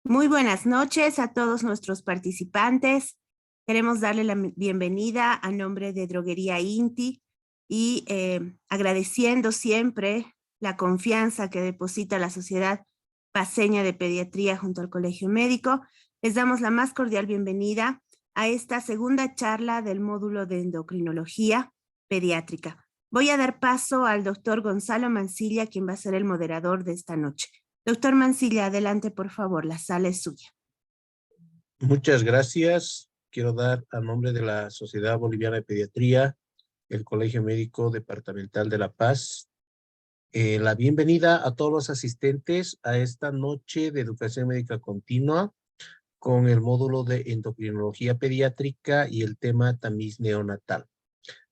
Muy buenas noches a todos nuestros participantes. Queremos darle la bienvenida a nombre de Droguería Inti y agradeciendo siempre la confianza que deposita la Sociedad Paceña de Pediatría junto al Colegio Médico. Les damos la más cordial bienvenida a esta segunda charla del módulo de endocrinología pediátrica. Voy a dar paso al doctor Gonzalo Mancilla, quien va a ser el moderador de esta noche. Doctor Mancilla, adelante, por favor, la sala es suya. Muchas gracias. Quiero dar a nombre de la Sociedad Boliviana de Pediatría, el Colegio Médico Departamental de La Paz, la bienvenida a todos los asistentes a esta noche de educación médica continua con el módulo de endocrinología pediátrica y el tema tamiz neonatal.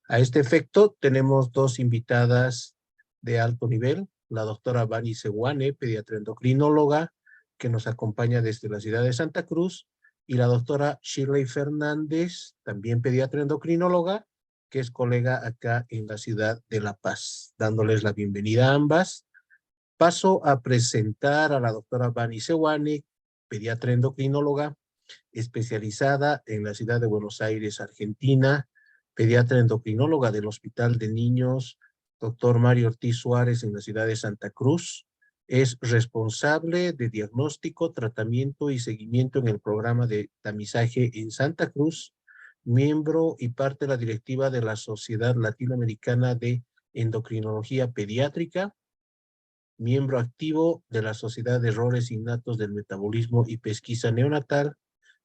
A este efecto, tenemos dos invitadas de alto nivel, la doctora Vani Sewane, pediatra endocrinóloga, que nos acompaña desde la ciudad de Santa Cruz, y la doctora Shirley Fernández, también pediatra endocrinóloga, que es colega acá en la ciudad de La Paz. Dándoles la bienvenida a ambas, paso a presentar a la doctora Vani Sewane, pediatra endocrinóloga, especializada en la ciudad de Buenos Aires, Argentina, pediatra endocrinóloga del Hospital de Niños Dr. Mario Ortiz Suárez en la ciudad de Santa Cruz. Es responsable de diagnóstico, tratamiento y seguimiento en el programa de tamizaje en Santa Cruz, miembro y parte de la directiva de la Sociedad Latinoamericana de Endocrinología Pediátrica, miembro activo de la Sociedad de Errores Innatos del Metabolismo y Pesquisa Neonatal,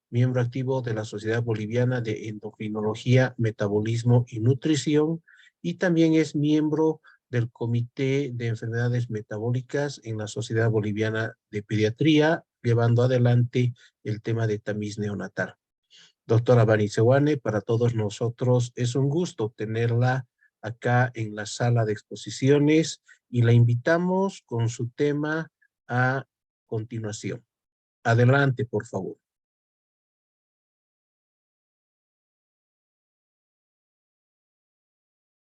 miembro activo de la Sociedad Boliviana de Endocrinología, Metabolismo y Nutrición, y también es miembro del Comité de Enfermedades Metabólicas en la Sociedad Boliviana de Pediatría, llevando adelante el tema de tamiz neonatal. Doctora Vani Sewane, para todos nosotros es un gusto tenerla acá en la sala de exposiciones y la invitamos con su tema a continuación. Adelante, por favor.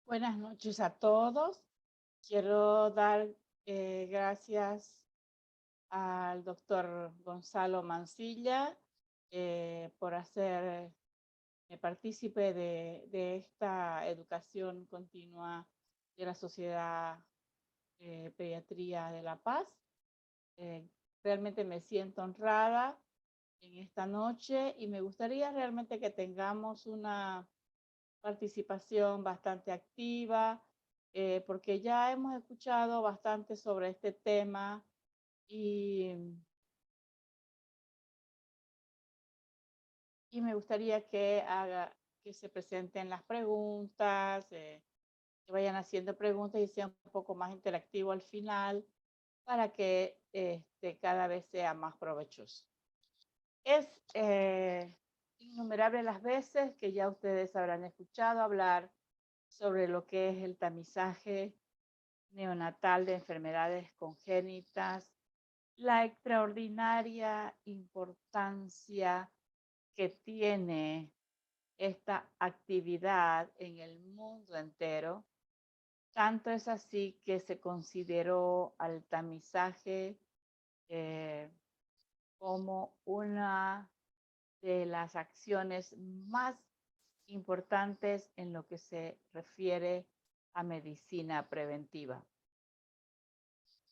Buenas noches a todos. Quiero dar gracias al doctor Gonzalo Mancilla por hacer partícipe de esta educación continua de la Sociedad Pediatría de La Paz. Realmente me siento honrada en esta noche y me gustaría realmente que tengamos una participación bastante activa, porque ya hemos escuchado bastante sobre este tema y me gustaría que se presenten las preguntas, que vayan haciendo preguntas y sea un poco más interactivo al final para que cada vez sea más provechoso. Es innumerables las veces que ya ustedes habrán escuchado hablar sobre lo que es el tamizaje neonatal de enfermedades congénitas, la extraordinaria importancia que tiene esta actividad en el mundo entero. Tanto es así que se consideró al tamizaje como una de las acciones más importantes en lo que se refiere a medicina preventiva.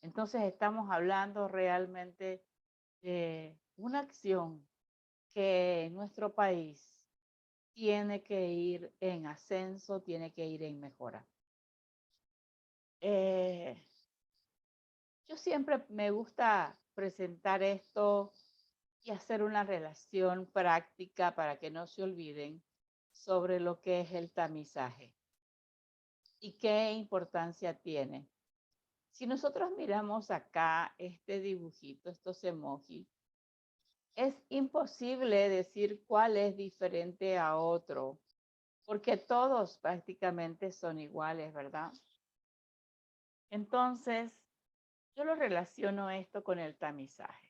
Entonces estamos hablando realmente de una acción que en nuestro país tiene que ir en ascenso, tiene que ir en mejora. Yo siempre me gusta presentar esto y hacer una relación práctica para que no se olviden sobre lo que es el tamizaje y qué importancia tiene. Si nosotros miramos acá este dibujito, estos emojis, es imposible decir cuál es diferente a otro, porque todos prácticamente son iguales, ¿verdad? Entonces, yo lo relaciono esto con el tamizaje.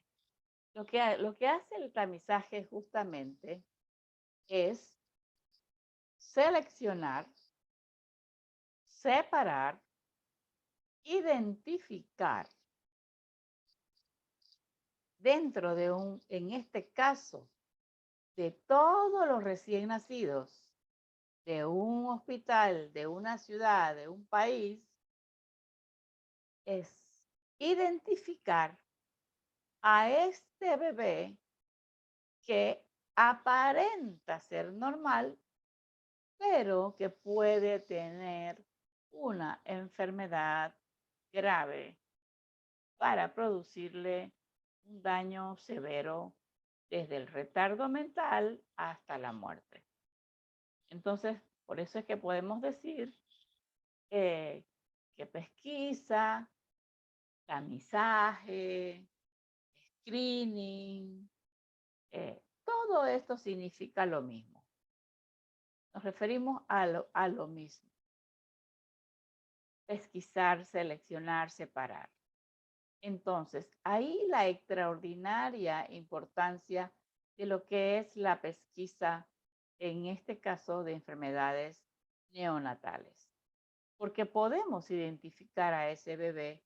Lo que hace el tamizaje justamente es seleccionar, separar, identificar dentro de en este caso, de todos los recién nacidos de un hospital, de una ciudad, de un país, es identificar a este bebé que aparenta ser normal, pero que puede tener una enfermedad grave para producirle un daño severo desde el retardo mental hasta la muerte. Entonces, por eso es que podemos decir que pesquisa, tamizaje, screening, todo esto significa lo mismo. Nos referimos a lo mismo. Pesquisar, seleccionar, separar. Entonces, ahí la extraordinaria importancia de lo que es la pesquisa, en este caso de enfermedades neonatales, porque podemos identificar a ese bebé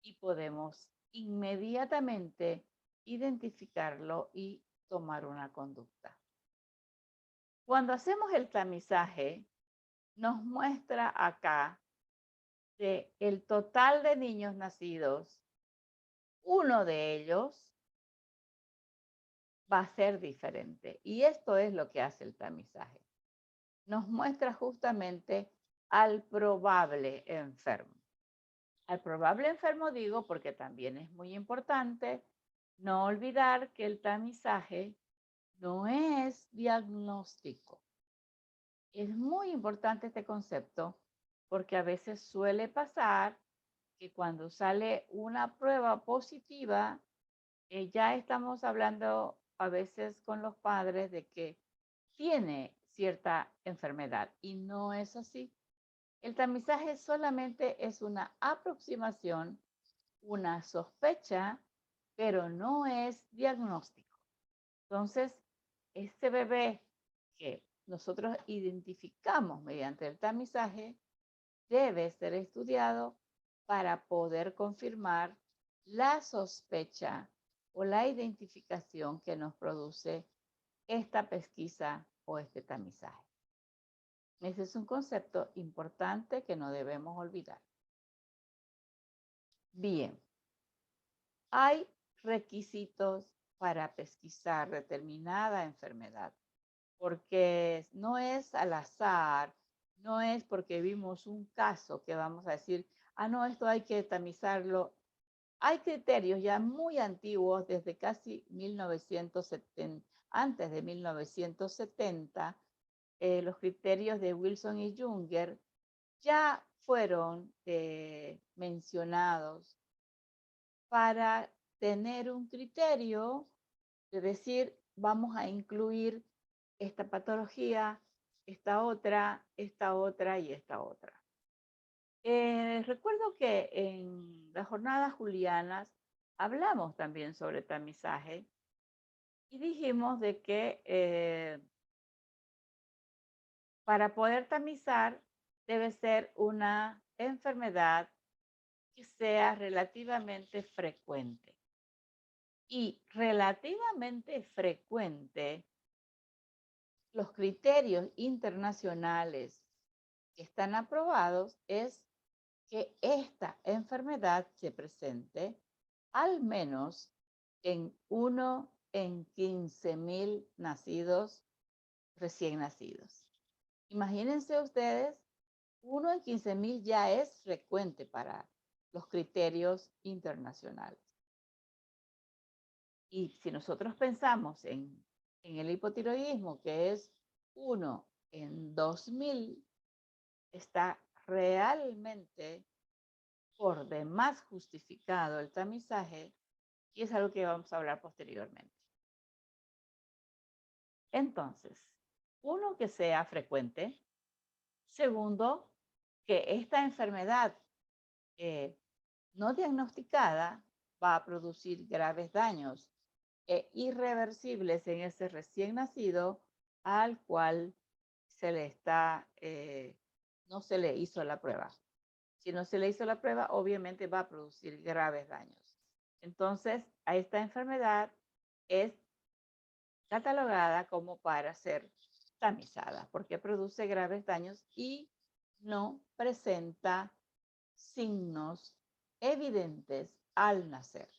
y podemos inmediatamente identificarlo y tomar una conducta. Cuando hacemos el tamizaje, nos muestra acá que el total de niños nacidos, uno de ellos va a ser diferente. Y esto es lo que hace el tamizaje. Nos muestra justamente al probable enfermo. Al probable enfermo digo porque también es muy importante no olvidar que el tamizaje no es diagnóstico. Es muy importante este concepto porque a veces suele pasar que cuando sale una prueba positiva, ya estamos hablando a veces con los padres de que tiene cierta enfermedad y no es así. El tamizaje solamente es una aproximación, una sospecha, pero no es diagnóstico. Entonces, este bebé que nosotros identificamos mediante el tamizaje debe ser estudiado para poder confirmar la sospecha o la identificación que nos produce esta pesquisa o este tamizaje. Ese es un concepto importante que no debemos olvidar. Bien, hay requisitos para pesquisar determinada enfermedad, porque no es al azar, no es porque vimos un caso que vamos a decir, ah, no, esto hay que tamizarlo. Hay criterios ya muy antiguos, desde casi 1970, antes de 1970, los criterios de Wilson y Junger ya fueron mencionados para tener un criterio de decir, vamos a incluir esta patología, esta otra y esta otra. Recuerdo que en las jornadas julianas hablamos también sobre tamizaje y dijimos de que para poder tamizar debe ser una enfermedad que sea relativamente frecuente. Y relativamente frecuente, los criterios internacionales que están aprobados es que esta enfermedad se presente al menos en 1 en 15,000 nacidos, recién nacidos. Imagínense ustedes, 1 en 15,000 ya es frecuente para los criterios internacionales. Y si nosotros pensamos en el hipotiroidismo, que es 1 en 2,000, está realmente por demás justificado el tamizaje y es algo que vamos a hablar posteriormente. Entonces, uno, que sea frecuente. Segundo, que esta enfermedad no diagnosticada va a producir graves daños irreversibles en ese recién nacido al cual se le está, no se le hizo la prueba. Si no se le hizo la prueba, obviamente va a producir graves daños. Entonces, a esta enfermedad es catalogada como para ser tamizada, porque produce graves daños y no presenta signos evidentes al nacer.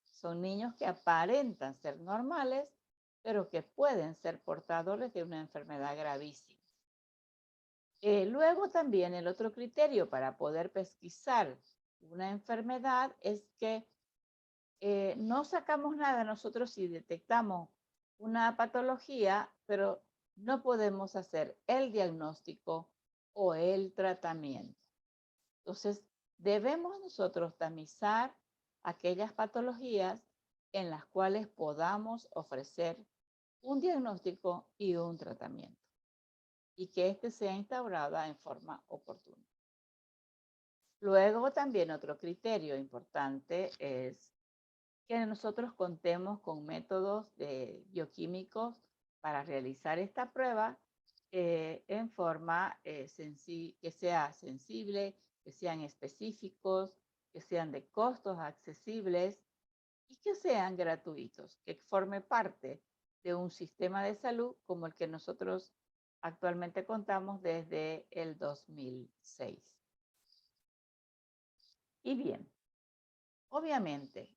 Son niños que aparentan ser normales, pero que pueden ser portadores de una enfermedad gravísima. Luego también el otro criterio para poder pesquisar una enfermedad es que no sacamos nada nosotros si detectamos una patología, pero no podemos hacer el diagnóstico o el tratamiento. Entonces, debemos nosotros tamizar aquellas patologías en las cuales podamos ofrecer un diagnóstico y un tratamiento, y que éste sea instaurado en forma oportuna. Luego, también otro criterio importante es que nosotros contemos con métodos bioquímicos para realizar esta prueba en forma que sea sensible, que sean específicos, que sean de costos accesibles y que sean gratuitos, que forme parte de un sistema de salud como el que nosotros actualmente contamos desde el 2006. Y bien, obviamente,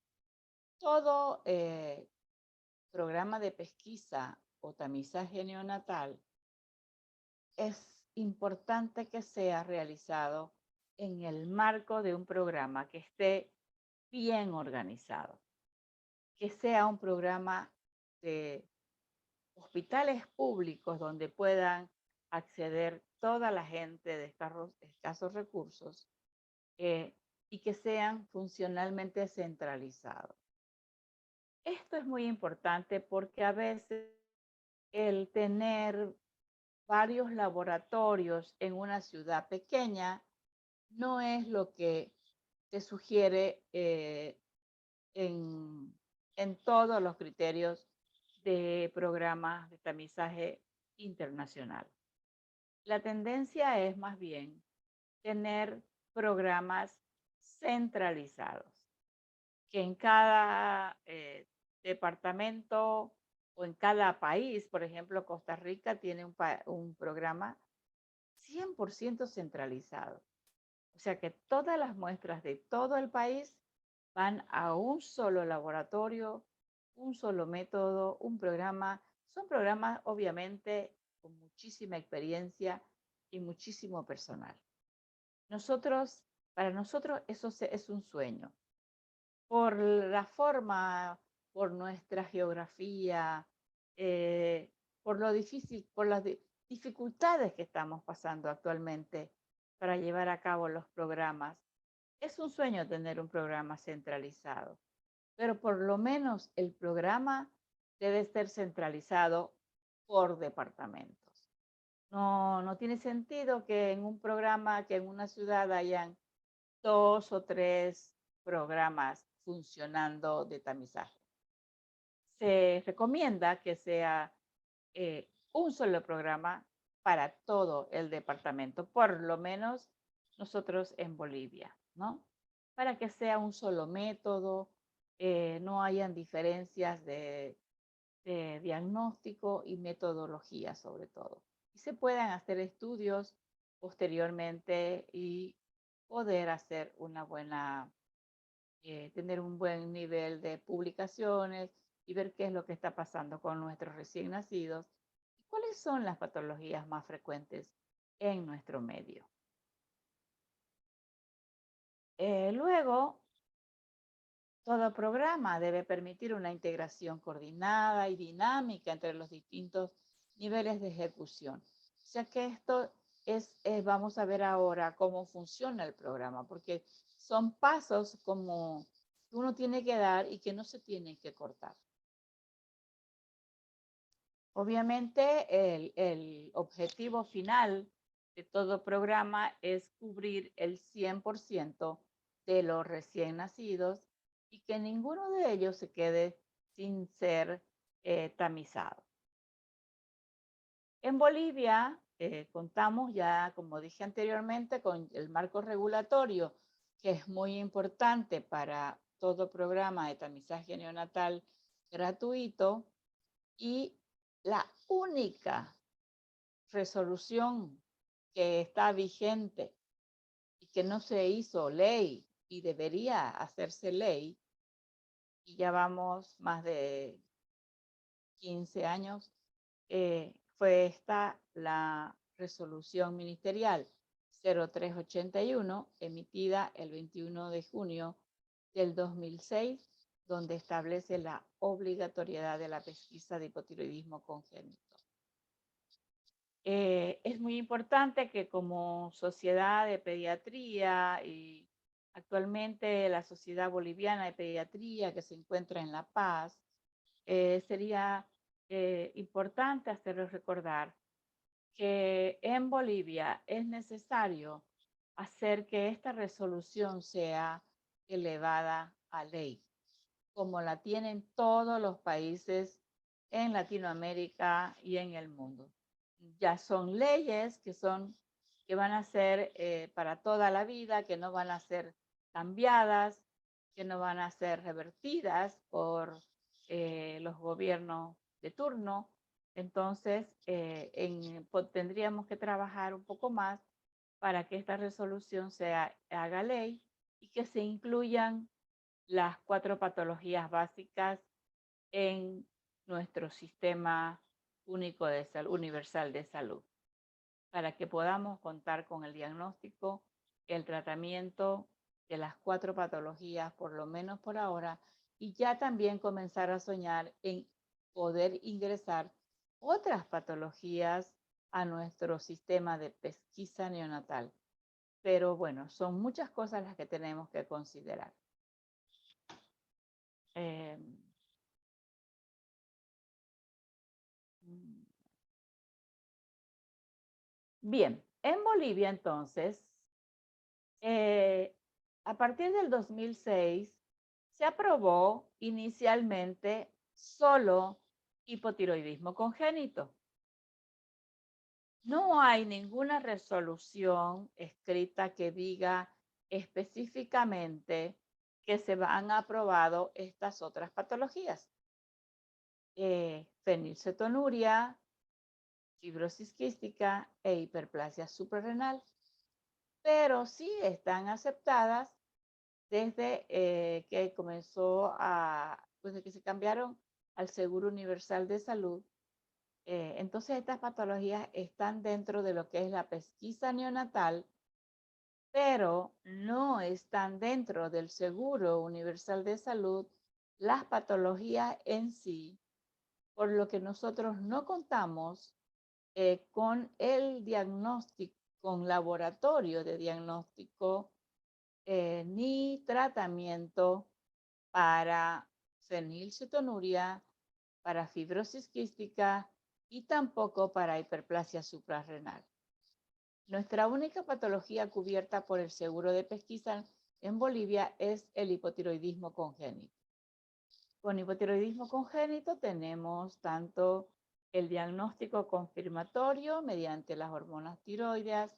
todo programa de pesquisa o tamizaje neonatal es importante que sea realizado en el marco de un programa que esté bien organizado, que sea un programa de hospitales públicos donde puedan acceder toda la gente de escasos recursos y que sean funcionalmente centralizados. Esto es muy importante porque a veces el tener varios laboratorios en una ciudad pequeña no es lo que se sugiere en todos los criterios de programas de tamizaje internacional. La tendencia es más bien tener programas centralizados, que en cada departamento o en cada país, por ejemplo, Costa Rica tiene un programa 100% centralizado. O sea que todas las muestras de todo el país van a un solo laboratorio, un solo método, un programa. Son programas obviamente con muchísima experiencia y muchísimo personal. Para nosotros eso es un sueño. Por la forma, por nuestra geografía, por lo difícil, por las dificultades que estamos pasando actualmente para llevar a cabo los programas. Es un sueño tener un programa centralizado, pero por lo menos el programa debe ser centralizado por departamentos. No tiene sentido que en un programa, que en una ciudad hayan 2 o 3 programas funcionando de tamizaje. Se recomienda que sea un solo programa para todo el departamento, por lo menos nosotros en Bolivia, ¿no? Para que sea un solo método, no hayan diferencias de diagnóstico y metodología sobre todo. Y se puedan hacer estudios posteriormente y poder hacer una buena, tener un buen nivel de publicaciones y ver qué es lo que está pasando con nuestros recién nacidos y cuáles son las patologías más frecuentes en nuestro medio. Luego, todo programa debe permitir una integración coordinada y dinámica entre los distintos niveles de ejecución. O sea que esto vamos a ver ahora cómo funciona el programa, porque son pasos como que uno tiene que dar y que no se tienen que cortar. Obviamente el objetivo final de todo programa es cubrir el 100% de los recién nacidos y que ninguno de ellos se quede sin ser tamizado. En Bolivia contamos ya, como dije anteriormente, con el marco regulatorio, que es muy importante para todo programa de tamizaje neonatal gratuito, y la única resolución que está vigente y que no se hizo ley y debería hacerse ley, y ya vamos más de 15 años, fue esta la resolución ministerial 0381, emitida el 21 de junio del 2006, donde establece la obligatoriedad de la pesquisa de hipotiroidismo congénito. Es muy importante que como sociedad de pediatría y actualmente la Sociedad Boliviana de Pediatría que se encuentra en La Paz, sería importante hacerles recordar que en Bolivia es necesario hacer que esta resolución sea elevada a ley, como la tienen todos los países en Latinoamérica y en el mundo. Ya son leyes que van a ser para toda la vida, que no van a ser cambiadas, que no van a ser revertidas por los gobiernos de turno. Entonces, tendríamos que trabajar un poco más para que esta resolución haga ley y que se incluyan las 4 patologías básicas en nuestro sistema único de salud, universal de salud, para que podamos contar con el diagnóstico, el tratamiento de las 4 patologías, por lo menos por ahora, y ya también comenzar a soñar en poder ingresar otras patologías a nuestro sistema de pesquisa neonatal. Pero bueno, son muchas cosas las que tenemos que considerar. Bien, en Bolivia entonces, a partir del 2006, se aprobó inicialmente solo hipotiroidismo congénito. No hay ninguna resolución escrita que diga específicamente que se han aprobado estas otras patologías. Fenilcetonuria, fibrosis quística e hiperplasia suprarrenal, pero sí están aceptadas desde que desde que se cambiaron al Seguro Universal de Salud. Entonces estas patologías están dentro de lo que es la pesquisa neonatal, pero no están dentro del Seguro Universal de Salud las patologías en sí, por lo que nosotros no contamos con el diagnóstico, con laboratorio de diagnóstico ni tratamiento para fenilcetonuria, para fibrosis quística y tampoco para hiperplasia suprarrenal. Nuestra única patología cubierta por el seguro de pesquisa en Bolivia es el hipotiroidismo congénito. Con hipotiroidismo congénito tenemos tanto el diagnóstico confirmatorio mediante las hormonas tiroideas,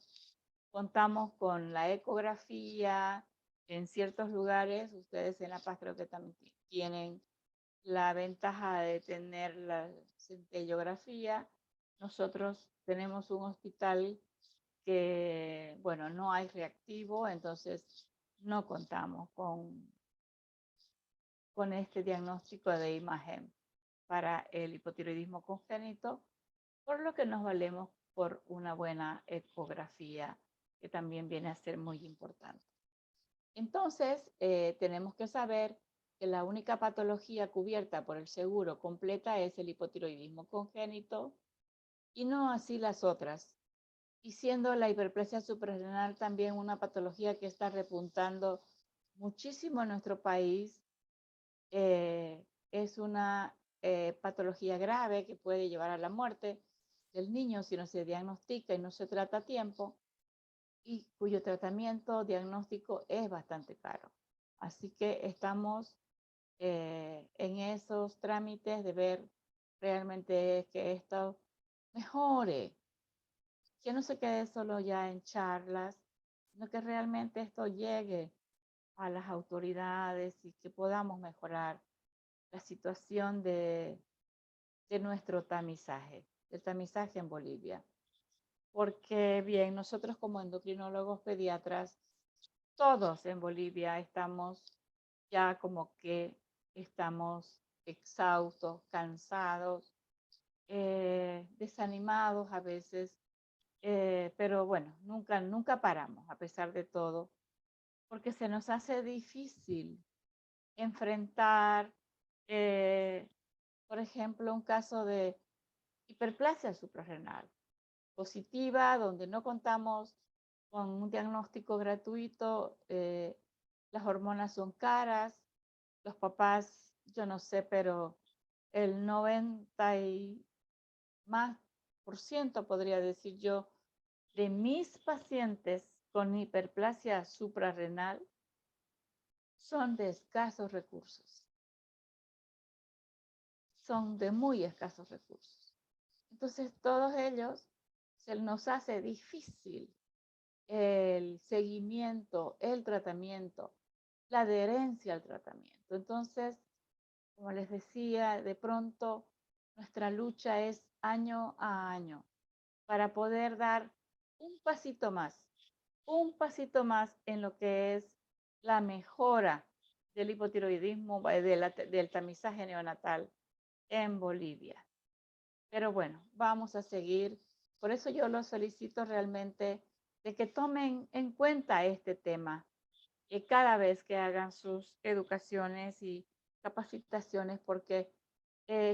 contamos con la ecografía, en ciertos lugares, ustedes en La Paz creo que también tienen la ventaja de tener la centellografía. Nosotros tenemos un hospital que, bueno, no hay reactivo, entonces no contamos con este diagnóstico de imagen para el hipotiroidismo congénito, por lo que nos valemos por una buena ecografía, que también viene a ser muy importante. Entonces, tenemos que saber que la única patología cubierta por el seguro completa es el hipotiroidismo congénito y no así las otras. Y siendo la hiperplasia suprarrenal también una patología que está repuntando muchísimo en nuestro país, es una patología grave que puede llevar a la muerte del niño si no se diagnostica y no se trata a tiempo, y cuyo tratamiento diagnóstico es bastante caro. Así que estamos en esos trámites de ver realmente que esto mejore, que no se quede solo ya en charlas, sino que realmente esto llegue a las autoridades y que podamos mejorar la situación de nuestro tamizaje, el tamizaje en Bolivia. Porque bien, nosotros como endocrinólogos pediatras, todos en Bolivia estamos ya como que estamos exhaustos, cansados, desanimados a veces, pero bueno, nunca paramos a pesar de todo, porque se nos hace difícil enfrentar, por ejemplo, un caso de hiperplasia suprarrenal positiva, donde no contamos con un diagnóstico gratuito, las hormonas son caras, los papás, yo no sé, pero el 90 y más por ciento, podría decir yo, de mis pacientes con hiperplasia suprarrenal son de escasos recursos, son de muy escasos recursos. Entonces, todos ellos se nos hace difícil el seguimiento, el tratamiento, la adherencia al tratamiento. Entonces, como les decía, de pronto nuestra lucha es año a año para poder dar un pasito más en lo que es la mejora del hipotiroidismo, del tamizaje neonatal en Bolivia. Pero bueno, vamos a seguir. Por eso yo los solicito realmente de que tomen en cuenta este tema cada vez que hagan sus educaciones y capacitaciones, porque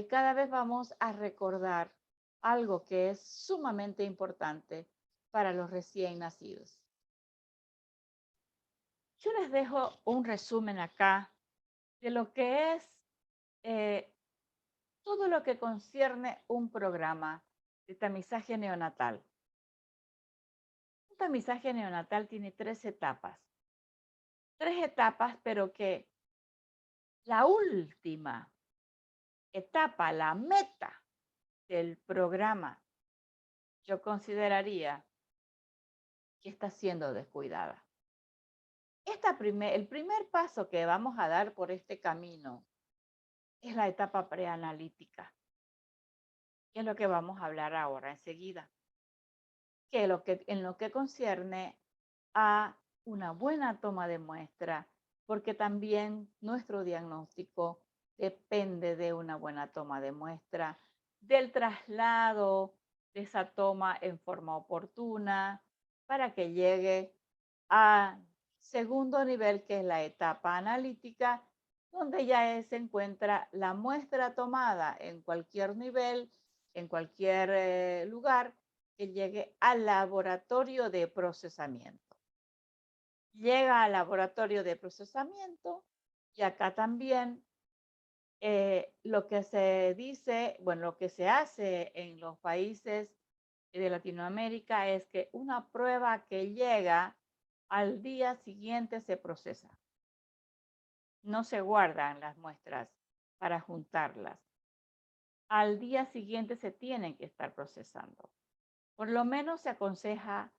cada vez vamos a recordar algo que es sumamente importante para los recién nacidos. Yo les dejo un resumen acá de lo que es todo lo que concierne un programa de tamizaje neonatal. Un tamizaje neonatal tiene 3 etapas. 3 etapas, pero que la última etapa, la meta del programa, yo consideraría que está siendo descuidada. El primer paso que vamos a dar por este camino es la etapa preanalítica, que es lo que vamos a hablar ahora enseguida, en lo que concierne a una buena toma de muestra, porque también nuestro diagnóstico depende de una buena toma de muestra, del traslado de esa toma en forma oportuna para que llegue a segundo nivel, que es la etapa analítica, donde ya se encuentra la muestra tomada en cualquier nivel, en cualquier lugar, que llegue al laboratorio de procesamiento. Llega al laboratorio de procesamiento y acá también lo que se dice, bueno, lo que se hace en los países de Latinoamérica es que una prueba que llega al día siguiente se procesa. No se guardan las muestras para juntarlas. Al día siguiente se tienen que estar procesando. Por lo menos se aconseja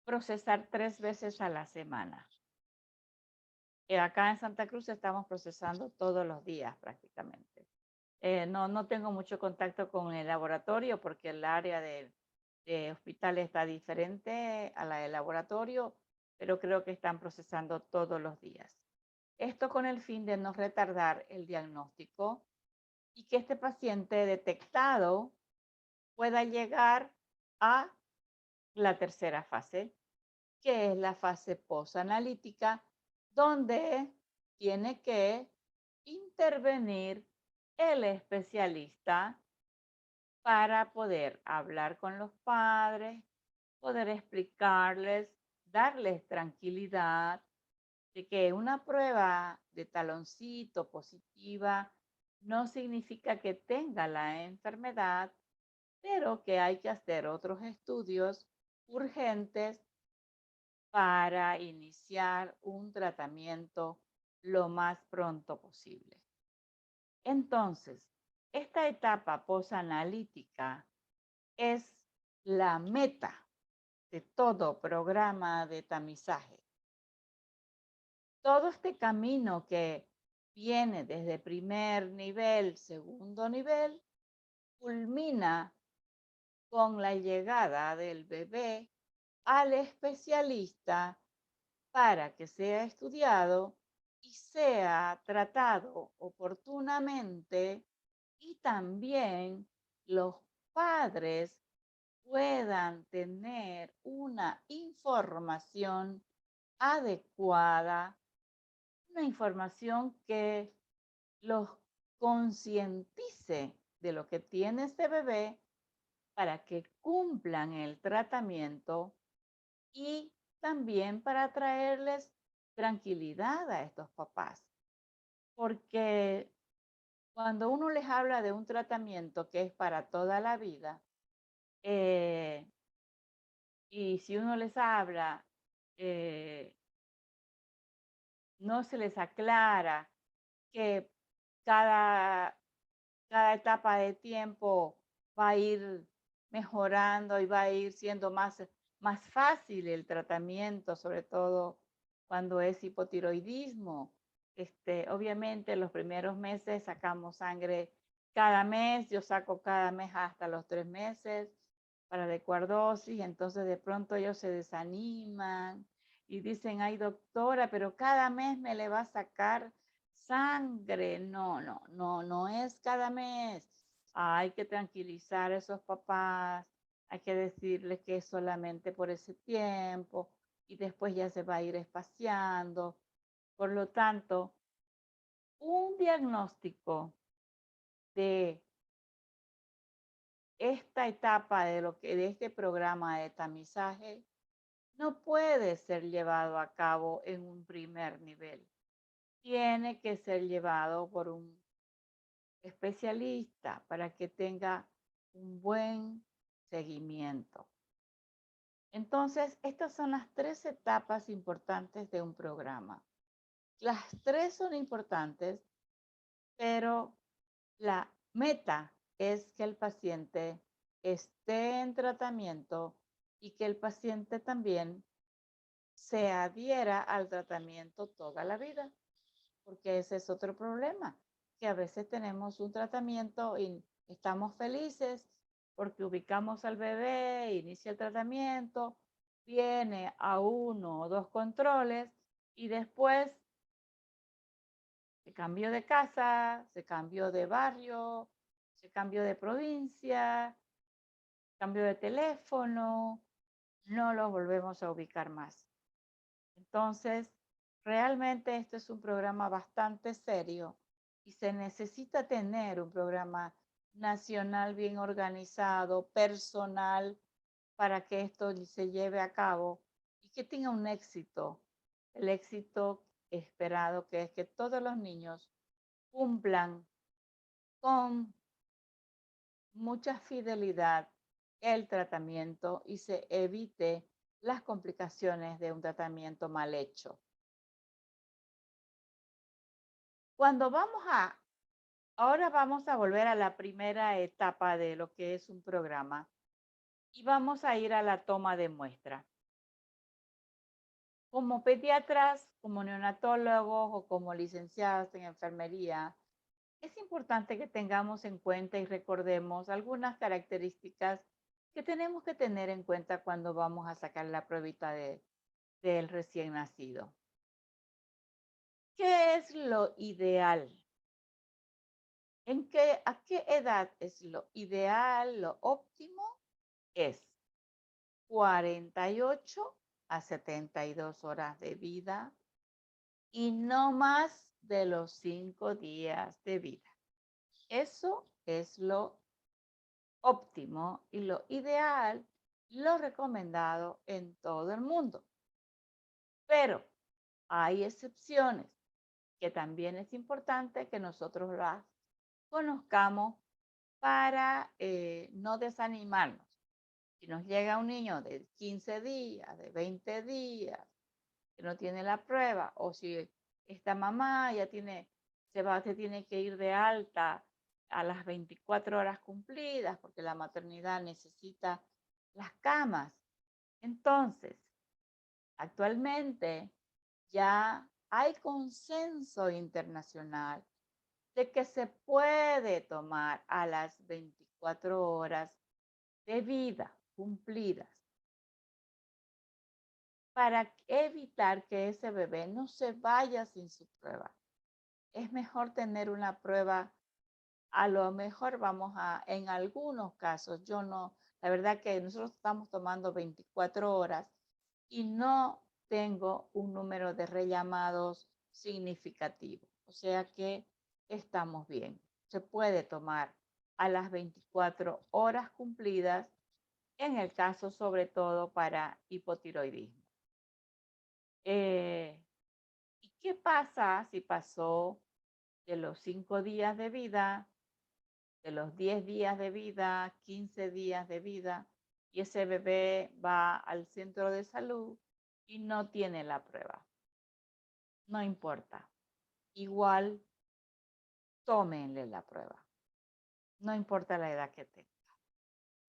procesar 3 veces a la semana. Acá en Santa Cruz estamos procesando todos los días prácticamente. No tengo mucho contacto con el laboratorio porque el área de hospital está diferente a la del laboratorio, pero creo que están procesando todos los días. Esto con el fin de no retardar el diagnóstico y que este paciente detectado pueda llegar a la tercera fase, que es la fase posanalítica, donde tiene que intervenir el especialista para poder hablar con los padres, poder explicarles, darles tranquilidad de que una prueba de taloncito positiva no significa que tenga la enfermedad, pero que hay que hacer otros estudios urgentes para iniciar un tratamiento lo más pronto posible. Entonces, esta etapa posanalítica es la meta de todo programa de tamizaje. todo este camino que viene desde primer nivel, segundo nivel, culmina con la llegada del bebé al especialista para que sea estudiado y sea tratado oportunamente, y también los padres puedan tener una información adecuada, una información que los concientice de lo que tiene este bebé para que cumplan el tratamiento, y también para traerles tranquilidad a estos papás. Porque cuando uno les habla de un tratamiento que es para toda la vida, eh, y si uno les habla, eh, no se les aclara que cada, cada etapa de tiempo va a ir mejorando y va a ir siendo más fácil el tratamiento, sobre todo cuando es hipotiroidismo. Obviamente los primeros meses sacamos sangre cada mes, yo saco cada mes hasta los 3 meses para adecuar dosis, entonces de pronto ellos se desaniman y dicen, ay doctora, pero cada mes me le va a sacar sangre. No, no, no, no es cada mes. Hay que tranquilizar a esos papás, hay que decirles que es solamente por ese tiempo y después ya se va a ir espaciando. Por lo tanto, un diagnóstico de esta etapa de este programa de tamizaje no puede ser llevado a cabo en un primer nivel. Tiene que ser llevado por un especialista para que tenga un buen seguimiento. Entonces, estas son las 3 etapas importantes de un programa. Las 3 son importantes, pero la meta es que el paciente esté en tratamiento y que el paciente también se adhiera al tratamiento toda la vida, porque ese es otro problema, que a veces tenemos un tratamiento y estamos felices porque ubicamos al bebé, inicia el tratamiento, viene a 1 o 2 controles y después se cambió de casa, se cambió de barrio, se cambió de provincia, cambió de teléfono, no los volvemos a ubicar más. Entonces, realmente este es un programa bastante serio y se necesita tener un programa nacional bien organizado, personal, para que esto se lleve a cabo y que tenga un éxito. El éxito esperado, que es que todos los niños cumplan con mucha fidelidad el tratamiento y se evite las complicaciones de un tratamiento mal hecho. Ahora vamos a volver a la primera etapa de lo que es un programa y vamos a ir a la toma de muestra. Como pediatras, como neonatólogos o como licenciadas en enfermería, es importante que tengamos en cuenta y recordemos algunas características que tenemos que tener en cuenta cuando vamos a sacar la pruebita del recién nacido. ¿Qué es lo ideal? ¿A qué edad es lo ideal, lo óptimo? Es 48 a 72 horas de vida y no más de los 5 días de vida. Eso es lo óptimo y lo ideal, lo recomendado en todo el mundo. Pero hay excepciones que también es importante que nosotros las conozcamos para no desanimarnos. Si nos llega un niño de 15 días, de 20 días, que no tiene la prueba, o si esta mamá ya se tiene que ir de alta a las 24 horas cumplidas, porque la maternidad necesita las camas. Entonces, actualmente ya hay consenso internacional de que se puede tomar a las 24 horas de vida cumplidas para evitar que ese bebé no se vaya sin su prueba. Es mejor tener una prueba, a lo mejor en algunos casos, yo no, la verdad que nosotros estamos tomando 24 horas y no tengo un número de rellamados significativo. O sea que estamos bien. Se puede tomar a las 24 horas cumplidas, en el caso sobre todo para hipotiroidismo. ¿Y qué pasa si pasó de los 5 días de vida, de los 10 días de vida, 15 días de vida, y ese bebé va al centro de salud y no tiene la prueba? No importa. Igual tómenle la prueba. No importa la edad que tenga.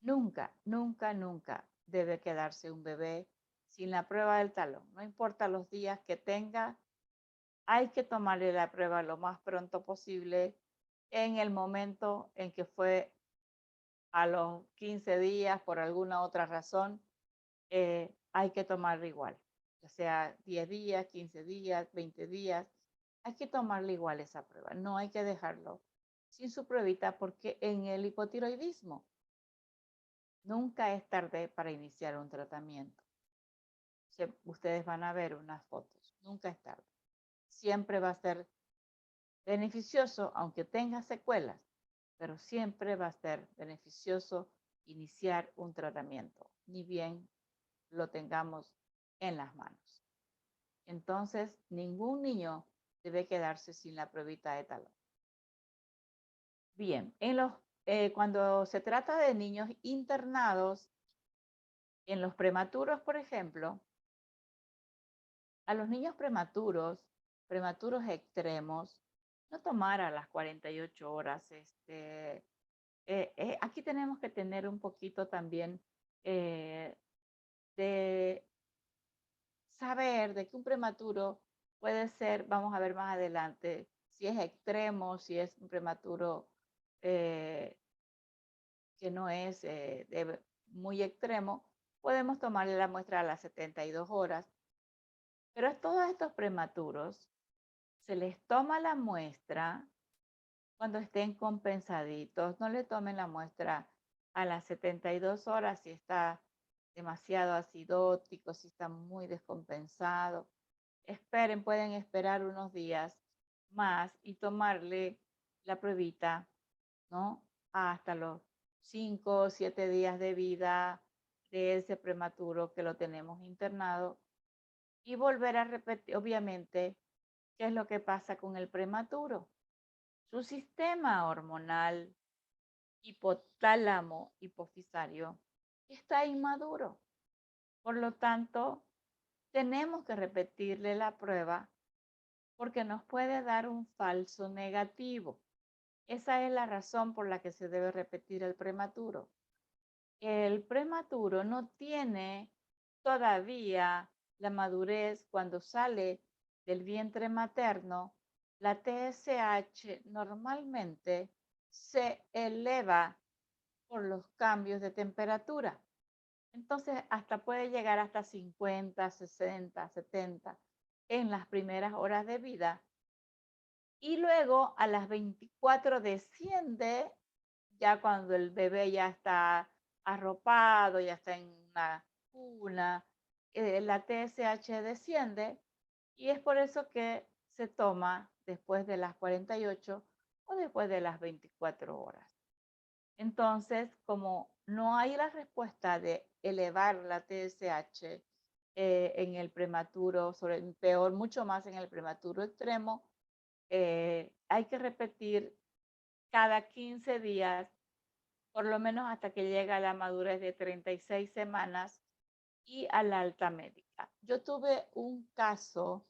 Nunca, nunca, nunca debe quedarse un bebé sin la prueba del talón. No importa los días que tenga, hay que tomarle la prueba lo más pronto posible. En el momento en que fue a los 15 días, por alguna otra razón, hay que tomarle igual. O sea, 10 días, 15 días, 20 días, hay que tomarle igual esa prueba. No hay que dejarlo sin su pruebita, porque en el hipotiroidismo nunca es tarde para iniciar un tratamiento. Ustedes van a ver unas fotos. Nunca es tarde. Siempre va a ser beneficioso, aunque tenga secuelas, pero siempre va a ser beneficioso iniciar un tratamiento, ni bien lo tengamos en las manos. Entonces, ningún niño debe quedarse sin la pruebita de talón. Bien, cuando se trata de niños internados, en los prematuros, por ejemplo, a los niños prematuros extremos, no tomar a las 48 horas. Aquí tenemos que tener un poquito también de saber de que un prematuro puede ser, vamos a ver más adelante, si es extremo, si es un prematuro que no es muy extremo, podemos tomarle la muestra a las 72 horas. Pero a todos estos prematuros se les toma la muestra cuando estén compensaditos. No le tomen la muestra a las 72 horas si está demasiado acidótico, si está muy descompensado. Esperen, pueden esperar unos días más y tomarle la pruebita, ¿no? Hasta los 5 o 7 días de vida de ese prematuro que lo tenemos internado, y volver a repetir, obviamente, qué es lo que pasa con el prematuro. Su sistema hormonal hipotálamo hipofisario está inmaduro. Por lo tanto, tenemos que repetirle la prueba porque nos puede dar un falso negativo. Esa es la razón por la que se debe repetir el prematuro. El prematuro no tiene todavía la madurez. Cuando sale del vientre materno, la TSH normalmente se eleva por los cambios de temperatura. Entonces, puede llegar hasta 50, 60, 70 en las primeras horas de vida. Y luego a las 24 desciende, ya cuando el bebé ya está arropado, ya está en una cuna, la TSH desciende, y es por eso que se toma después de las 48 o después de las 24 horas. Entonces, como no hay la respuesta de elevar la TSH en el prematuro, mucho más en el prematuro extremo, hay que repetir cada 15 días, por lo menos hasta que llega a la madurez de 36 semanas y a la alta médica. Yo tuve un caso,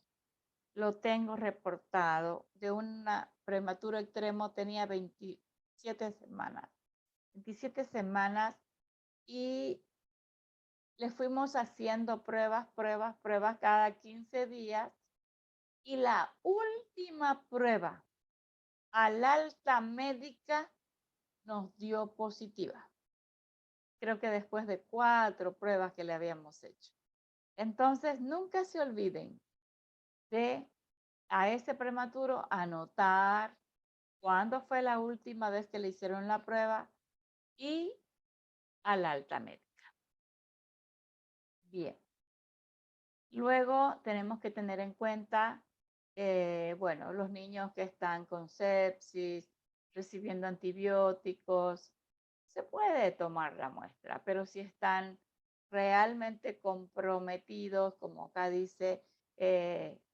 lo tengo reportado, de una prematuro extremo, tenía 27 semanas. 27 semanas, y le fuimos haciendo pruebas cada 15 días, Y la última prueba al alta médica nos dio positiva. Creo que después de 4 pruebas que le habíamos hecho. Entonces, nunca se olviden de a ese prematuro anotar cuándo fue la última vez que le hicieron la prueba y al alta médica. Bien. Luego tenemos que tener en cuenta, bueno, los niños que están con sepsis, recibiendo antibióticos, se puede tomar la muestra, pero si están realmente comprometidos, como acá dice,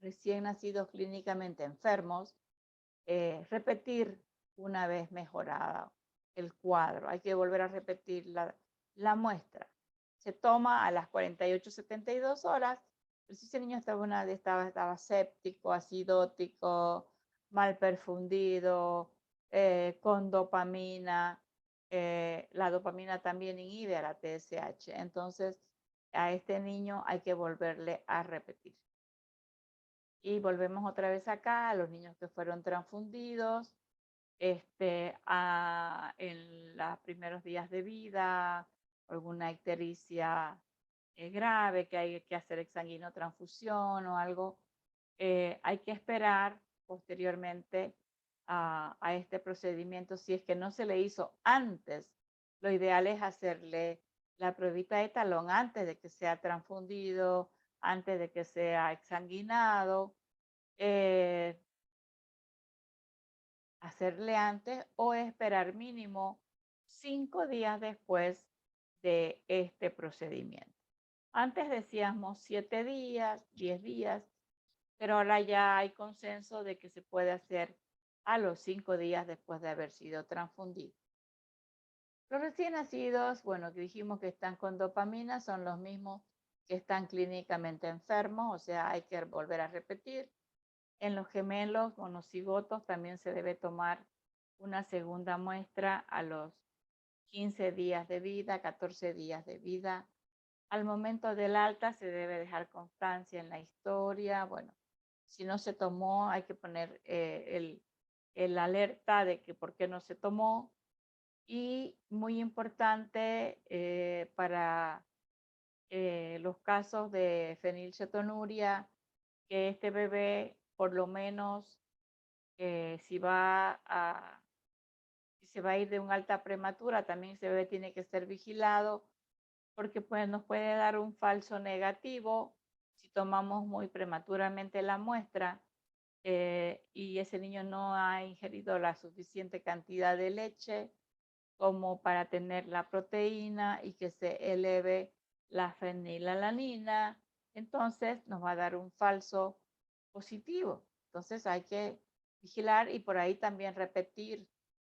recién nacidos clínicamente enfermos, repetir una vez mejorada el cuadro. Hay que volver a repetir la muestra. Se toma a las 48, 72 horas, pero si ese niño estaba séptico, acidótico, mal perfundido, con dopamina, la dopamina también inhibe a la TSH. Entonces, a este niño hay que volverle a repetir. Y volvemos otra vez acá a los niños que fueron transfundidos en los primeros días de vida, alguna ictericia grave que hay que hacer exsanguinotransfusión o algo. Hay que esperar posteriormente a este procedimiento. Si es que no se le hizo antes, lo ideal es hacerle la pruebita de talón antes de que sea transfundido, antes de que sea exsanguinado, hacerle antes o esperar mínimo 5 días después de este procedimiento. Antes decíamos 7 días, 10 días, pero ahora ya hay consenso de que se puede hacer a los 5 días después de haber sido transfundido. Los recién nacidos, bueno, dijimos que están con dopamina, son los mismos que están clínicamente enfermos, o sea, hay que volver a repetir. En los gemelos monocigotos también se debe tomar una segunda muestra a los 15 días de vida, 14 días de vida. Al momento del alta se debe dejar constancia en la historia. Bueno, si no se tomó, hay que poner el alerta de que por qué no se tomó. Y muy importante para los casos de fenilcetonuria, que este bebé, por lo menos, si se va a ir de un alta prematura, también ese bebé tiene que ser vigilado, porque pues, nos puede dar un falso negativo si tomamos muy prematuramente la muestra y ese niño no ha ingerido la suficiente cantidad de leche como para tener la proteína y que se eleve la fenilalanina, entonces nos va a dar un falso positivo. Entonces hay que vigilar y por ahí también repetir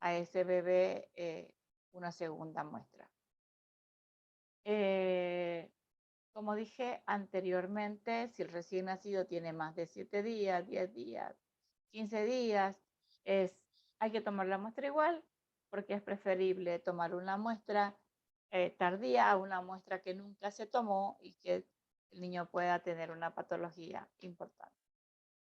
a ese bebé una segunda muestra. Como dije anteriormente, si el recién nacido tiene más de 7 días, 10 días, 15 días, hay que tomar la muestra igual, porque es preferible tomar una muestra tardía a una muestra que nunca se tomó y que el niño pueda tener una patología importante.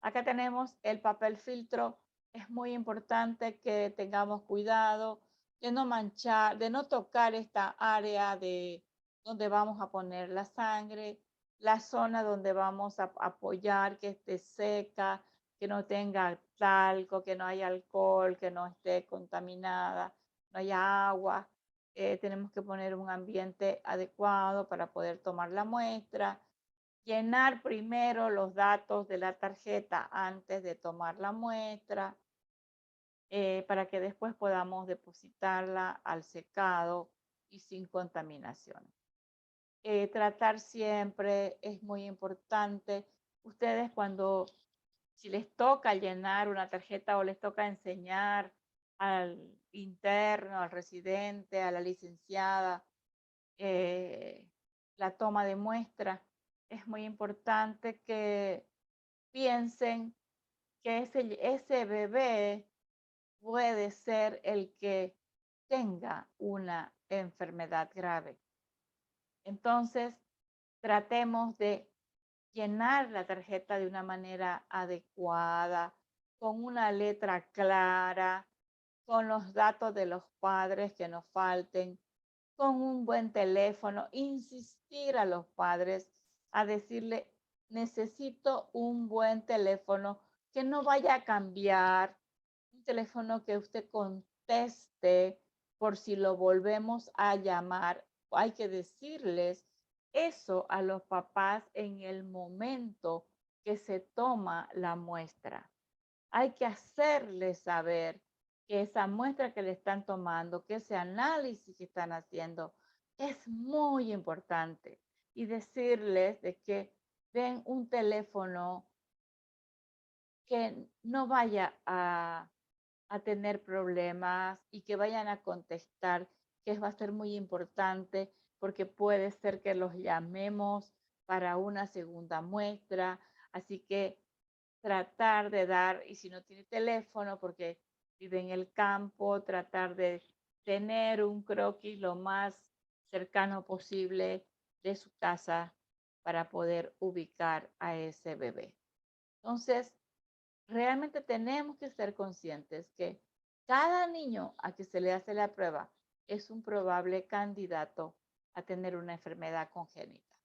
Acá tenemos el papel filtro. Es muy importante que tengamos cuidado de no manchar, de no tocar esta área de donde vamos a poner la sangre, la zona donde vamos a apoyar que esté seca, que no tenga talco, que no haya alcohol, que no esté contaminada, no haya agua. Tenemos que poner un ambiente adecuado para poder tomar la muestra. Llenar primero los datos de la tarjeta antes de tomar la muestra para que después podamos depositarla al secado y sin contaminación. Tratar siempre es muy importante. Ustedes si les toca llenar una tarjeta o les toca enseñar al interno, al residente, a la licenciada, la toma de muestra, es muy importante que piensen que ese bebé puede ser el que tenga una enfermedad grave. Entonces, tratemos de llenar la tarjeta de una manera adecuada, con una letra clara, con los datos de los padres que no falten, con un buen teléfono, insistir a los padres a decirle, necesito un buen teléfono que no vaya a cambiar, un teléfono que usted conteste por si lo volvemos a llamar. Hay que decirles eso a los papás en el momento que se toma la muestra. Hay que hacerles saber que esa muestra que le están tomando, que ese análisis que están haciendo es muy importante y decirles de que den un teléfono que no vaya a tener problemas y que vayan a contestar, que va a ser muy importante porque puede ser que los llamemos para una segunda muestra. Así que tratar de dar, y si no tiene teléfono porque vive en el campo, tratar de tener un croquis lo más cercano posible de su casa para poder ubicar a ese bebé. Entonces, realmente tenemos que ser conscientes que cada niño a que se le hace la prueba es un probable candidato a tener una enfermedad congénita.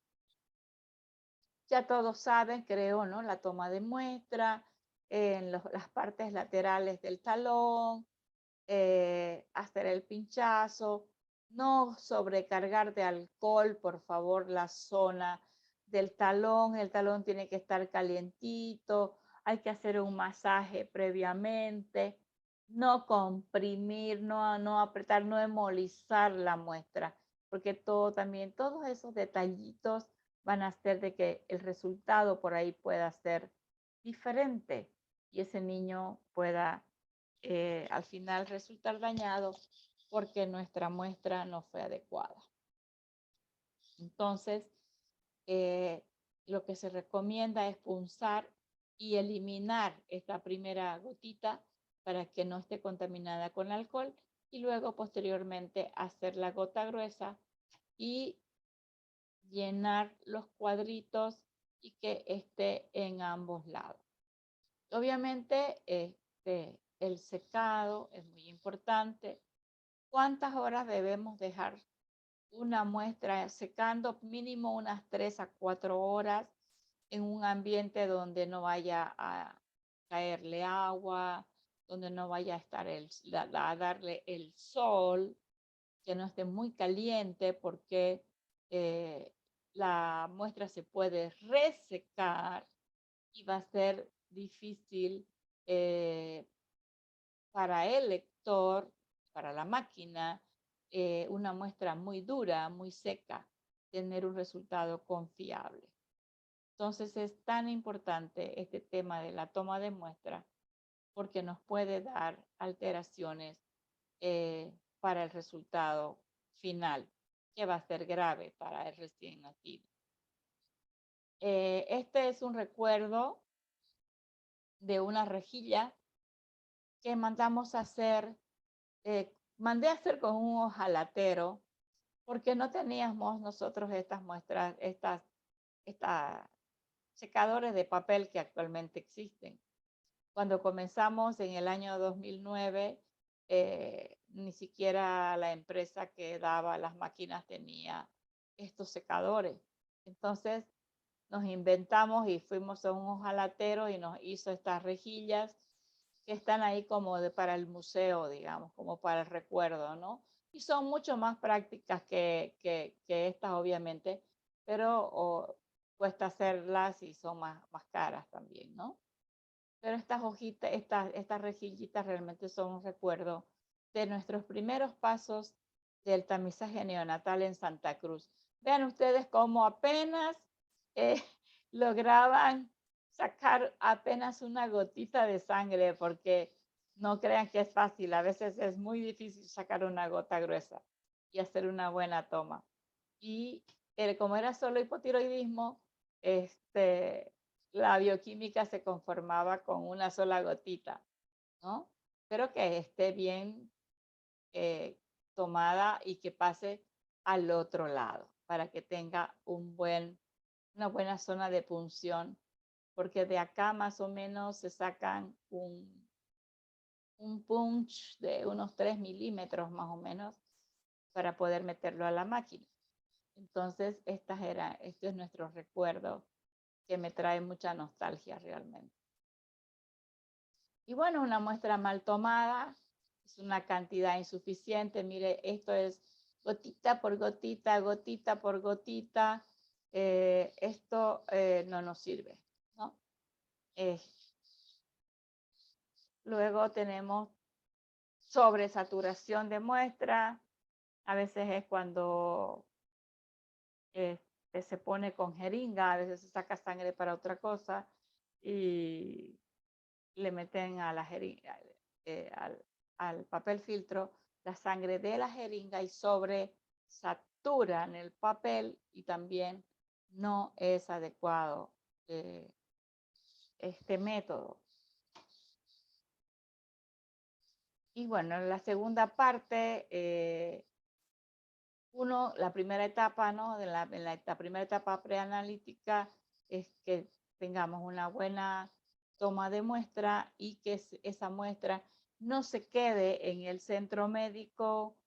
Ya todos saben, creo, ¿no? La toma de muestra en las partes laterales del talón, hacer el pinchazo, no sobrecargar de alcohol, por favor, la zona del talón. El talón tiene que estar calientito, hay que hacer un masaje previamente, no comprimir, no apretar, no hemolizar la muestra, porque todos esos detallitos van a hacer de que el resultado por ahí pueda ser diferente y ese niño pueda al final resultar dañado porque nuestra muestra no fue adecuada. Entonces, lo que se recomienda es punzar y eliminar esta primera gotita para que no esté contaminada con alcohol y luego posteriormente hacer la gota gruesa y llenar los cuadritos y que esté en ambos lados. Obviamente, el secado es muy importante. ¿Cuántas horas debemos dejar una muestra secando? Mínimo unas 3 a 4 horas en un ambiente donde no vaya a caerle agua, donde no vaya a estar a darle el sol, que no esté muy caliente porque la muestra se puede resecar y va a ser difícil para el lector, para la máquina, una muestra muy dura, muy seca, tener un resultado confiable. Entonces es tan importante este tema de la toma de muestra porque nos puede dar alteraciones para el resultado final, que va a ser grave para el recién nacido. Este es un recuerdo de una rejilla que mandamos a hacer, mandé a hacer con un hojalatero porque no teníamos nosotros estas muestras, estas secadores de papel que actualmente existen. Cuando comenzamos en el año 2009, ni siquiera la empresa que daba las máquinas tenía estos secadores. Entonces nos inventamos y fuimos a un hojalatero y nos hizo estas rejillas que están ahí como para el museo, digamos, como para el recuerdo, ¿no? Y son mucho más prácticas que estas, obviamente, pero cuesta hacerlas y son más caras también, ¿no? Pero estas hojitas, estas rejillitas realmente son un recuerdo de nuestros primeros pasos del tamizaje neonatal en Santa Cruz. Vean ustedes cómo apenas lograban sacar apenas una gotita de sangre, porque no crean que es fácil, a veces es muy difícil sacar una gota gruesa y hacer una buena toma. Y como era solo hipotiroidismo, la bioquímica se conformaba con una sola gotita, ¿no? Pero que esté bien tomada y que pase al otro lado para que tenga un buen una buena zona de punción, porque de acá más o menos se sacan un punch de unos 3 milímetros más o menos para poder meterlo a la máquina. Entonces, este es nuestro recuerdo que me trae mucha nostalgia realmente. Y bueno, una muestra mal tomada es una cantidad insuficiente. Mire, esto es gotita por gotita, gotita por gotita. Esto no nos sirve, ¿no? Luego tenemos sobresaturación de muestra. A veces es cuando se pone con jeringa, a veces se saca sangre para otra cosa y le meten a la jeringa, al papel filtro la sangre de la jeringa y sobresaturan el papel y también no es adecuado este método. Y bueno, en la segunda parte, la primera etapa, ¿no? La primera etapa preanalítica es que tengamos una buena toma de muestra y que esa muestra no se quede en el centro médico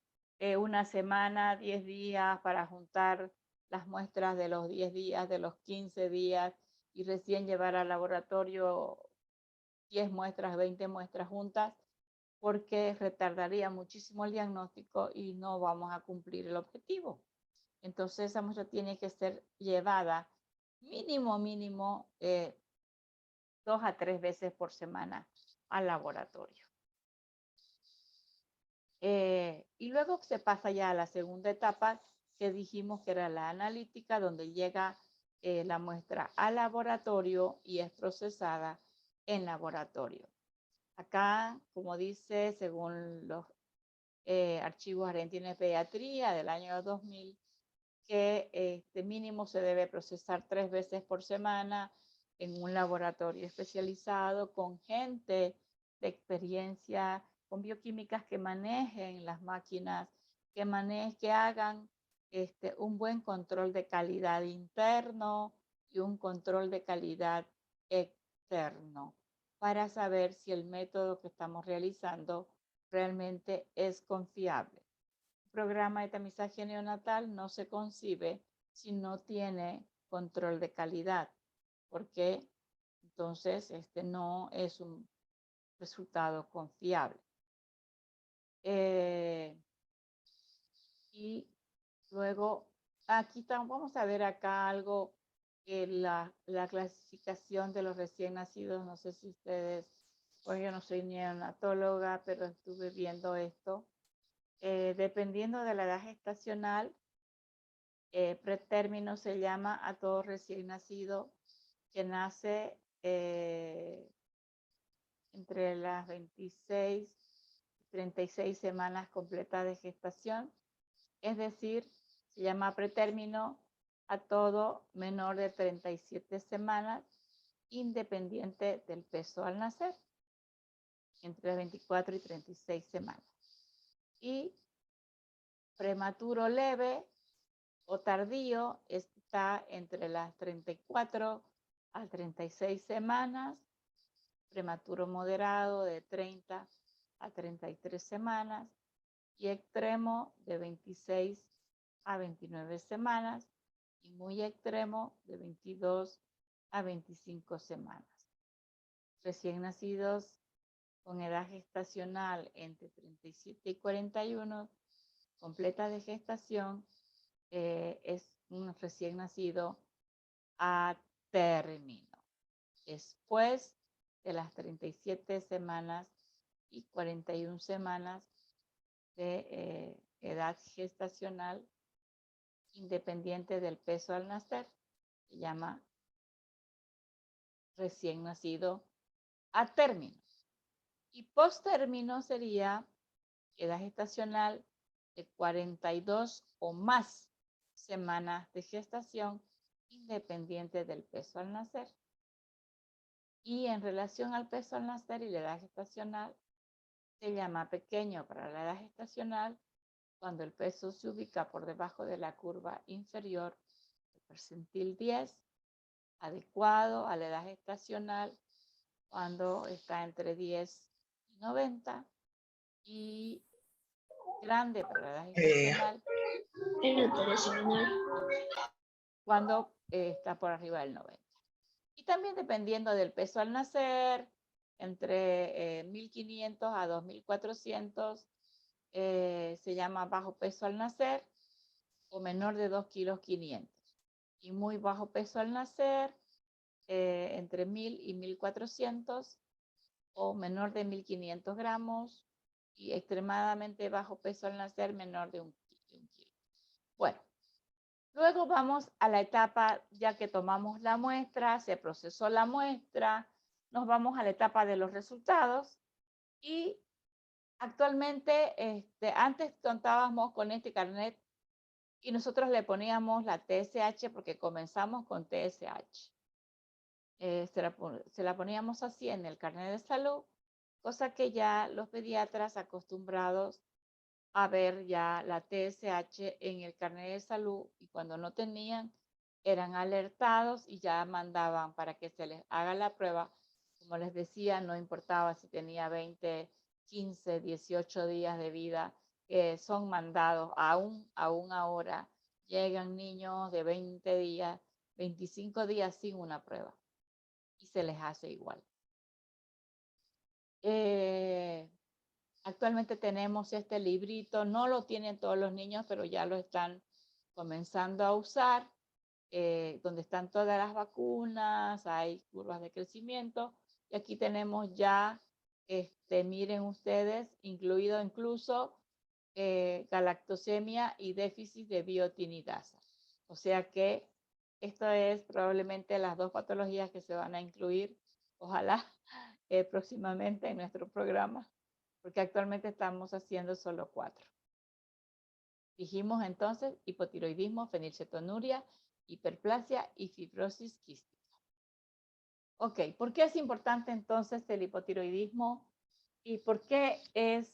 una semana, 10 días para juntar las muestras de los 10 días, de los 15 días y recién llevar al laboratorio 10 muestras, 20 muestras juntas, porque retardaría muchísimo el diagnóstico y no vamos a cumplir el objetivo. Entonces esa muestra tiene que ser llevada mínimo 2 a 3 veces por semana al laboratorio. Y luego se pasa ya a la segunda etapa que dijimos que era la analítica, donde llega la muestra al laboratorio y es procesada en laboratorio. Acá, como dice, según los archivos argentinos de pediatría del año 2000, que este mínimo se debe procesar 3 veces por semana en un laboratorio especializado con gente de experiencia, con bioquímicas que manejen las máquinas, que hagan un buen control de calidad interno y un control de calidad externo para saber si el método que estamos realizando realmente es confiable. Un programa de tamizaje neonatal no se concibe si no tiene control de calidad, porque entonces no es un resultado confiable. Y luego, aquí vamos a ver acá algo, la clasificación de los recién nacidos. No sé si ustedes, pues yo no soy neonatóloga, pero estuve viendo esto. Dependiendo de la edad gestacional, pretérmino se llama a todo recién nacido que nace entre las 26 y 36 semanas completas de gestación. Es decir, se llama pretérmino a todo menor de 37 semanas, independiente del peso al nacer, entre 24 y 36 semanas. Y prematuro leve o tardío está entre las 34 a 36 semanas, prematuro moderado de 30 a 33 semanas y extremo de 26 a 29 semanas y muy extremo de 22 a 25 semanas. Recién nacidos con edad gestacional entre 37 y 41, completa de gestación, es un recién nacido a término, después de las 37 semanas y 41 semanas de edad gestacional, independiente del peso al nacer, se llama recién nacido a término. Y post-término sería edad gestacional de 42 o más semanas de gestación, independiente del peso al nacer. Y en relación al peso al nacer y la edad gestacional, se llama pequeño para la edad gestacional cuando el peso se ubica por debajo de la curva inferior del percentil 10 adecuado a la edad gestacional cuando está entre 10 y 90 y grande para la edad gestacional cuando está por arriba del 90. Y también dependiendo del peso al nacer, entre 1500 a 2400 se llama bajo peso al nacer o menor de 2,5 kilos. Y muy bajo peso al nacer, entre 1000 y 1400 o menor de 1500 gramos y extremadamente bajo peso al nacer, menor de un kilo. Bueno, luego vamos a la etapa, ya que tomamos la muestra, se procesó la muestra, nos vamos a la etapa de los resultados y actualmente, antes contábamos con este carnet y nosotros le poníamos la TSH porque comenzamos con TSH. Se la poníamos así en el carnet de salud, cosa que ya los pediatras acostumbrados a ver ya la TSH en el carnet de salud y cuando no tenían eran alertados y ya mandaban para que se les haga la prueba. Como les decía, no importaba si tenía 20, 15, 18 días de vida, son mandados aún ahora. Llegan niños de 20 días, 25 días sin una prueba y se les hace igual. Actualmente tenemos este librito, no lo tienen todos los niños, pero ya lo están comenzando a usar, donde están todas las vacunas, hay curvas de crecimiento, y aquí tenemos ya, miren ustedes, incluido incluso galactosemia y déficit de biotinidasa. O sea que esto es probablemente las 2 patologías que se van a incluir, ojalá, próximamente en nuestro programa, porque actualmente estamos haciendo solo 4. Dijimos entonces hipotiroidismo, fenilcetonuria, hiperplasia y fibrosis quística. Ok, ¿por qué es importante entonces el hipotiroidismo? ¿Y por qué es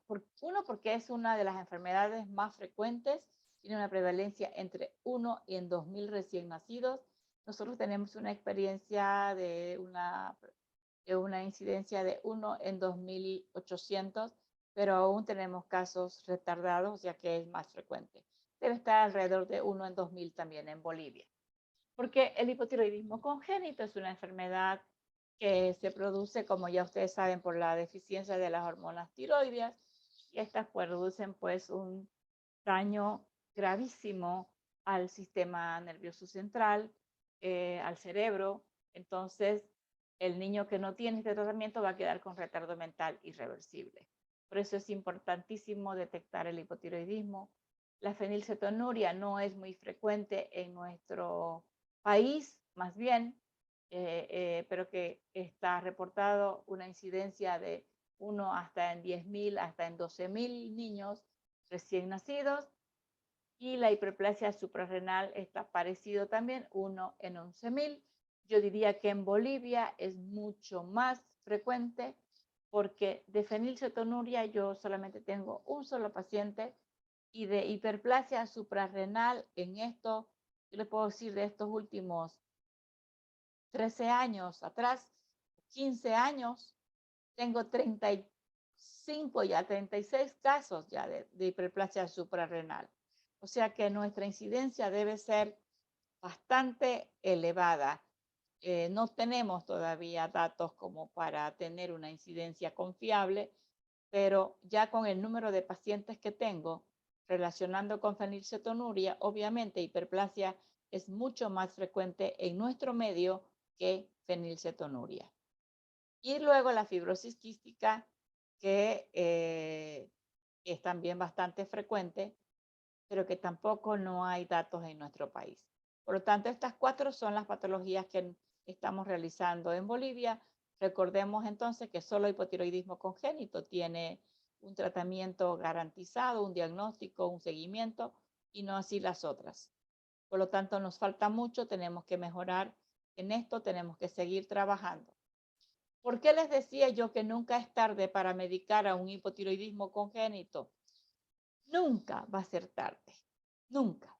porque es una de las enfermedades más frecuentes, tiene una prevalencia entre 1 y en 2000 recién nacidos. Nosotros tenemos una experiencia de una incidencia de 1 en 2800, pero aún tenemos casos retardados, o sea que es más frecuente. Debe estar alrededor de 1 en 2000 también en Bolivia. Porque el hipotiroidismo congénito es una enfermedad que se produce, como ya ustedes saben, por la deficiencia de las hormonas tiroideas, y estas producen pues un daño gravísimo al sistema nervioso central, al cerebro. Entonces, el niño que no tiene este tratamiento va a quedar con retardo mental irreversible. Por eso es importantísimo detectar el hipotiroidismo. La fenilcetonuria no es muy frecuente en nuestro país, más bien, pero que está reportado una incidencia de 1 hasta en 10,000, hasta en 12,000 niños recién nacidos. Y la hiperplasia suprarrenal está parecido también, 1 en 11,000. Yo diría que en Bolivia es mucho más frecuente porque de fenilcetonuria yo solamente tengo un solo paciente y de hiperplasia suprarrenal en esto, yo les puedo decir de estos últimos 13 años atrás, 15 años, tengo 35 ya, 36 casos ya de hiperplasia suprarrenal. O sea que nuestra incidencia debe ser bastante elevada. No tenemos todavía datos como para tener una incidencia confiable, pero ya con el número de pacientes que tengo relacionando con fenilcetonuria, obviamente hiperplasia es mucho más frecuente en nuestro medio que fenilcetonuria. Y luego la fibrosis quística, que es también bastante frecuente, pero que tampoco no hay datos en nuestro país. Por lo tanto, estas 4 son las patologías que estamos realizando en Bolivia. Recordemos entonces que solo hipotiroidismo congénito tiene un tratamiento garantizado, un diagnóstico, un seguimiento, y no así las otras. Por lo tanto, nos falta mucho, tenemos que mejorar en esto, tenemos que seguir trabajando. ¿Por qué les decía yo que nunca es tarde para medicar a un hipotiroidismo congénito? Nunca va a ser tarde, nunca.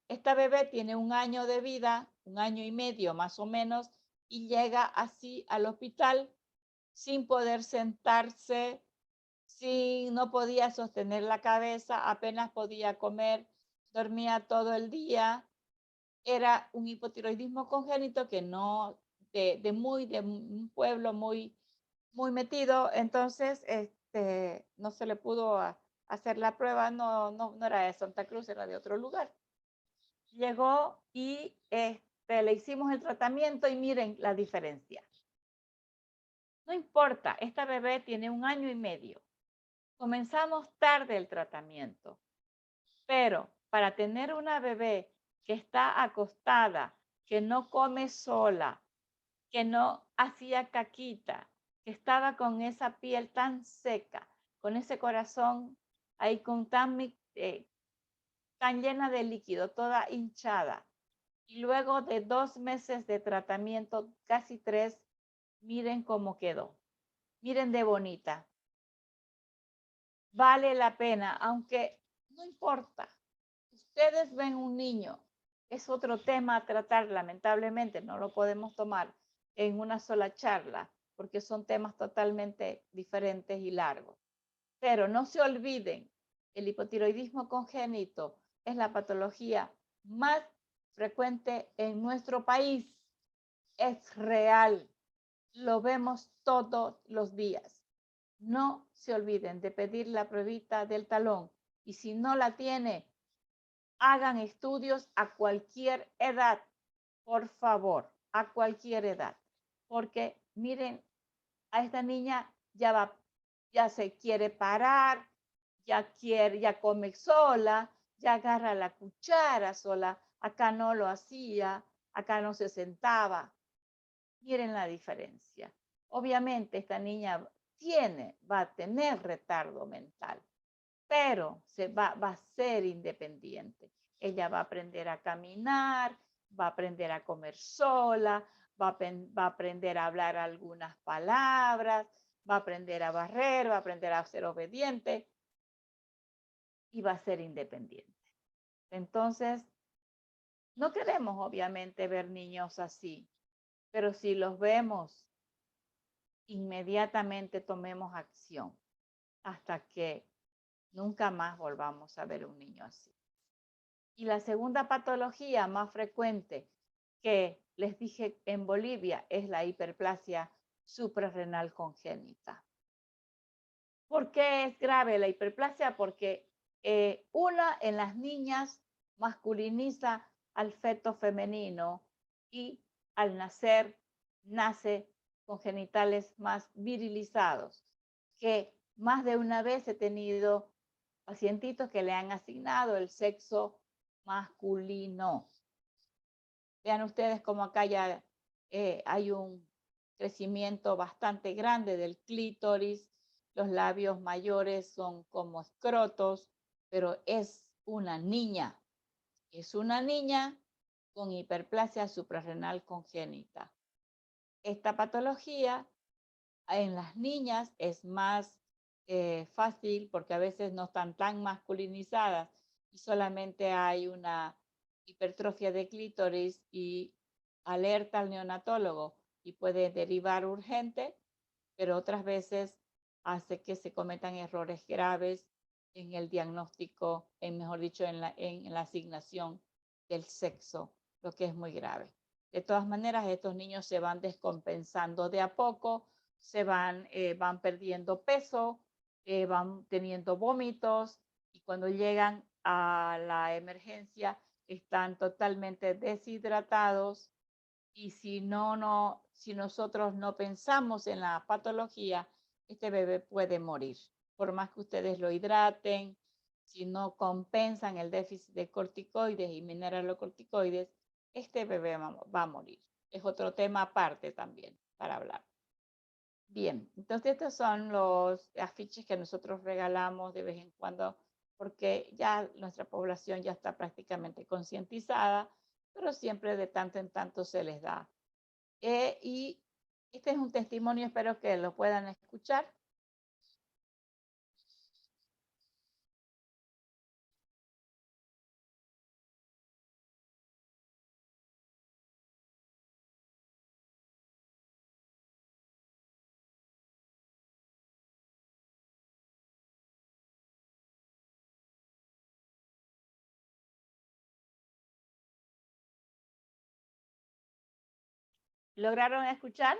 esta bebé tiene 1 año de vida, 1 año y medio más o menos, y llega así al hospital sin poder sentarse, no podía sostener la cabeza, apenas podía comer, dormía todo el día. Era un hipotiroidismo congénito que no, de un pueblo muy metido, entonces no se le pudo hacer la prueba, no era de Santa Cruz, era de otro lugar. Llegó y le hicimos el tratamiento y miren la diferencia. No importa, esta bebé tiene 1 año y medio. Comenzamos tarde el tratamiento, pero para tener una bebé que está acostada, que no come sola, que no hacía caquita, que estaba con esa piel tan seca, con ese corazón ahí tan llena de líquido, toda hinchada. Y luego de 2 meses de tratamiento, casi 3, miren cómo quedó. Miren de bonita. Vale la pena, aunque no importa. Ustedes ven un niño, es otro tema a tratar, lamentablemente, no lo podemos tomar en una sola charla, porque son temas totalmente diferentes y largos. Pero no se olviden, el hipotiroidismo congénito es la patología más frecuente en nuestro país. Es real, lo vemos todos los días. No se olviden de pedir la pruebita del talón y si no la tiene, hagan estudios a cualquier edad, por favor, a cualquier edad, porque miren, a esta niña ya se quiere parar, ya come sola, ya agarra la cuchara sola, acá no lo hacía, acá no se sentaba. Miren la diferencia. Obviamente esta niña va a tener retardo mental, pero va a ser independiente. Ella va a aprender a caminar, va a aprender a comer sola, va a aprender a hablar algunas palabras, va a aprender a barrer, va a aprender a ser obediente y va a ser independiente. Entonces, no queremos obviamente ver niños así, pero si los vemos, inmediatamente tomemos acción hasta que nunca más volvamos a ver un niño así. Y la segunda patología más frecuente que les dije en Bolivia es la hiperplasia suprarrenal congénita. ¿Por qué es grave la hiperplasia? Porque una, en las niñas masculiniza al feto femenino y al nacer nace con genitales más virilizados, que más de una vez he tenido pacientitos que le han asignado el sexo masculino. Vean ustedes cómo acá ya hay un crecimiento bastante grande del clítoris, los labios mayores son como escrotos, pero es una niña con hiperplasia suprarrenal congénita. Esta patología en las niñas es más fácil porque a veces no están tan masculinizadas y solamente hay una hipertrofia de clítoris y alerta al neonatólogo y puede derivar urgente, pero otras veces hace que se cometan errores graves en el diagnóstico, mejor dicho, en la asignación del sexo, lo que es muy grave. De todas maneras, estos niños se van descompensando de a poco, van perdiendo peso, van teniendo vómitos y cuando llegan a la emergencia están totalmente deshidratados y si nosotros no pensamos en la patología, este bebé puede morir. Por más que ustedes lo hidraten, si no compensan el déficit de corticoides y mineralocorticoides, este bebé va a morir. Es otro tema aparte también para hablar. Bien, entonces estos son los afiches que nosotros regalamos de vez en cuando porque ya nuestra población ya está prácticamente concientizada, pero siempre de tanto en tanto se les da. Y este es un testimonio, espero que lo puedan escuchar. ¿Lograron escuchar?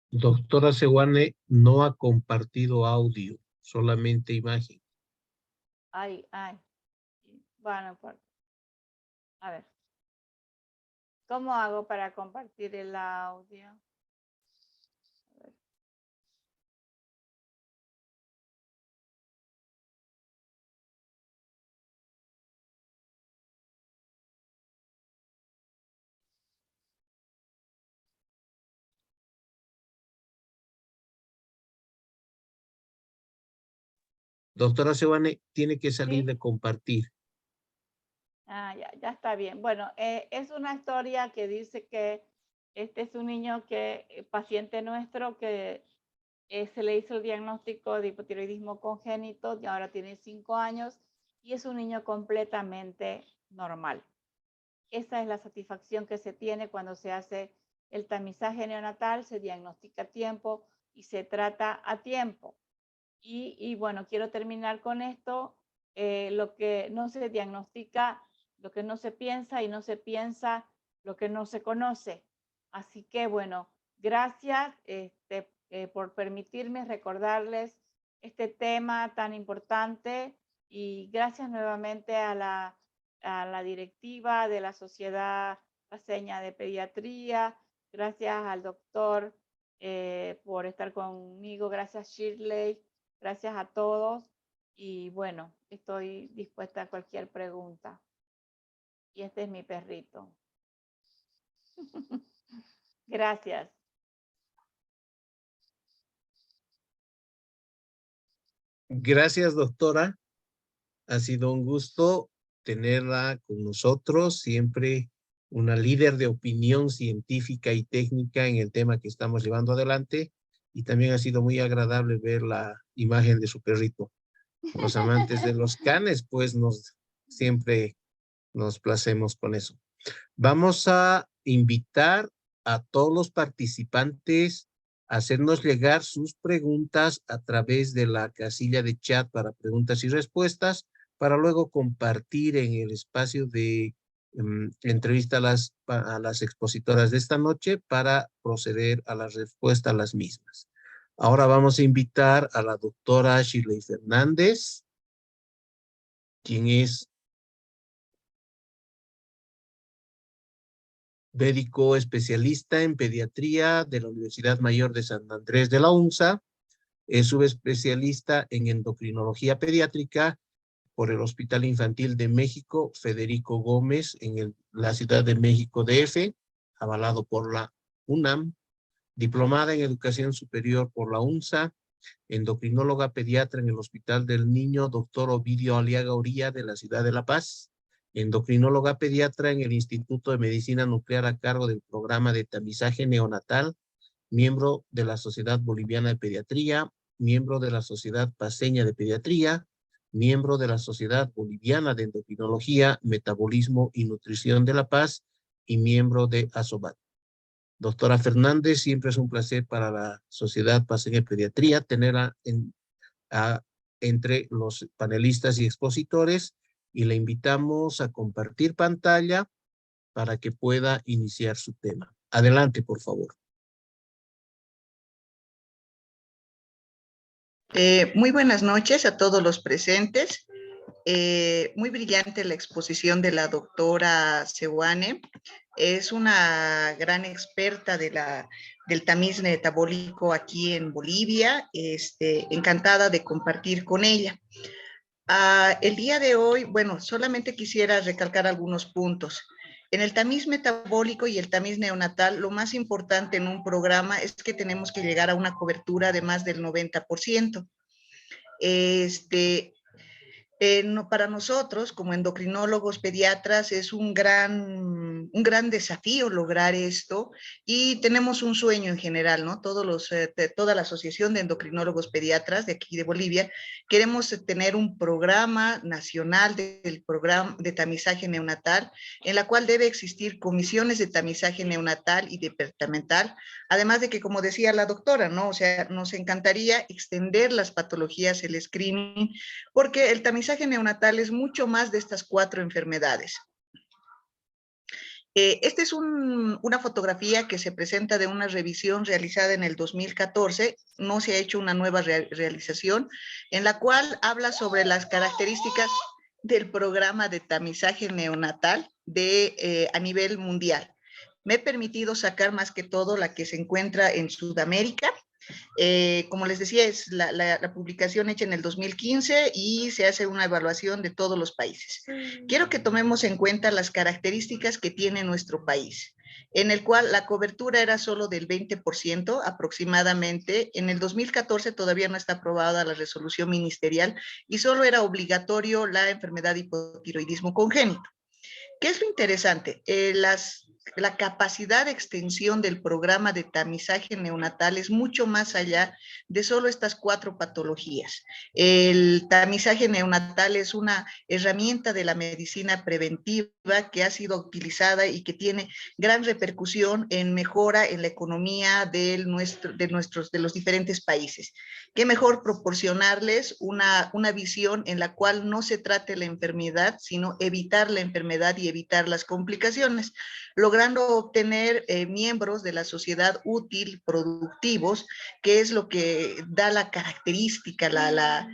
Doctora Sewane no ha compartido audio, solamente imagen. Ay. Bueno, a ver. ¿Cómo hago para compartir el audio? A ver. Doctora Sewane tiene que salir ¿Sí? de compartir. Ya está bien. Bueno, es una historia que dice que este es un niño paciente nuestro que se le hizo el diagnóstico de hipotiroidismo congénito y ahora tiene 5 años y es un niño completamente normal. Esa es la satisfacción que se tiene cuando se hace el tamizaje neonatal, se diagnostica a tiempo y se trata a tiempo. Y bueno, quiero terminar con esto. Lo que no se diagnostica, lo que no se piensa y no se piensa, lo que no se conoce. Así que bueno, gracias por permitirme recordarles este tema tan importante y gracias nuevamente a la directiva de la Sociedad Paceña de Pediatría, gracias al doctor por estar conmigo, gracias Shirley. Gracias a todos y bueno, estoy dispuesta a cualquier pregunta. Y este es mi perrito. Gracias. Gracias, doctora. Ha sido un gusto tenerla con nosotros, siempre una líder de opinión científica y técnica en el tema que estamos llevando adelante. Y también ha sido muy agradable ver la imagen de su perrito. Los amantes de los canes, pues siempre nos placemos con eso. Vamos a invitar a todos los participantes a hacernos llegar sus preguntas a través de la casilla de chat para preguntas y respuestas, para luego compartir en el espacio de entrevista a las expositoras de esta noche para proceder a la respuesta a las mismas. Ahora vamos a invitar a la doctora Shirley Fernández, quien es médico especialista en pediatría de la Universidad Mayor de San Andrés de la UNSA. Es subespecialista en endocrinología pediátrica por el Hospital Infantil de México, Federico Gómez, en la Ciudad de México DF, avalado por la UNAM. Diplomada en educación superior por la UNSA. Endocrinóloga pediatra en el Hospital del Niño, doctor Ovidio Aliaga Uría, de la Ciudad de La Paz. Endocrinóloga pediatra en el Instituto de Medicina Nuclear a cargo del programa de tamizaje neonatal, miembro de la Sociedad Boliviana de Pediatría, miembro de la Sociedad Paceña de Pediatría, miembro de la Sociedad Boliviana de Endocrinología, Metabolismo y Nutrición de La Paz y miembro de ASOBAT. Doctora Fernández, siempre es un placer para la Sociedad Paceña de Pediatría tenerla entre los panelistas y expositores y le invitamos a compartir pantalla para que pueda iniciar su tema. Adelante, por favor. Muy buenas noches a todos los presentes. Muy brillante la exposición de la doctora Sewane. Es una gran experta del tamiz metabólico aquí en Bolivia. Encantada de compartir con ella. El día de hoy, bueno, solamente quisiera recalcar algunos puntos. En el tamiz metabólico y el tamiz neonatal, lo más importante en un programa es que tenemos que llegar a una cobertura de más del 90%. Para nosotros, como endocrinólogos pediatras, es un gran desafío lograr esto y tenemos un sueño en general, ¿no? Toda la Asociación de Endocrinólogos Pediatras de aquí de Bolivia, queremos tener un programa nacional del programa de tamizaje neonatal, en la cual debe existir comisiones de tamizaje neonatal y departamental, además de que, como decía la doctora, ¿no? O sea, nos encantaría extender las patologías, el screening, porque el tamizaje neonatal es mucho más de estas 4 enfermedades. Esta es una fotografía que se presenta de una revisión realizada en el 2014. No se ha hecho una nueva realización, en la cual habla sobre las características del programa de tamizaje neonatal a nivel mundial. Me he permitido sacar más que todo la que se encuentra en Sudamérica. Como les decía, es la publicación hecha en el 2015 y se hace una evaluación de todos los países. Quiero que tomemos en cuenta las características que tiene nuestro país, en el cual la cobertura era solo del 20% aproximadamente. En el 2014 todavía no está aprobada la resolución ministerial y solo era obligatorio la enfermedad de hipotiroidismo congénito. ¿Qué es lo interesante? La capacidad de extensión del programa de tamizaje neonatal es mucho más allá de solo estas 4 patologías. El tamizaje neonatal es una herramienta de la medicina preventiva que ha sido utilizada y que tiene gran repercusión en mejora en la economía de los diferentes países. Qué mejor proporcionarles una visión en la cual no se trate la enfermedad, sino evitar la enfermedad y evitar las complicaciones, logrando obtener miembros de la sociedad útil, productivos, que es lo que da la característica, la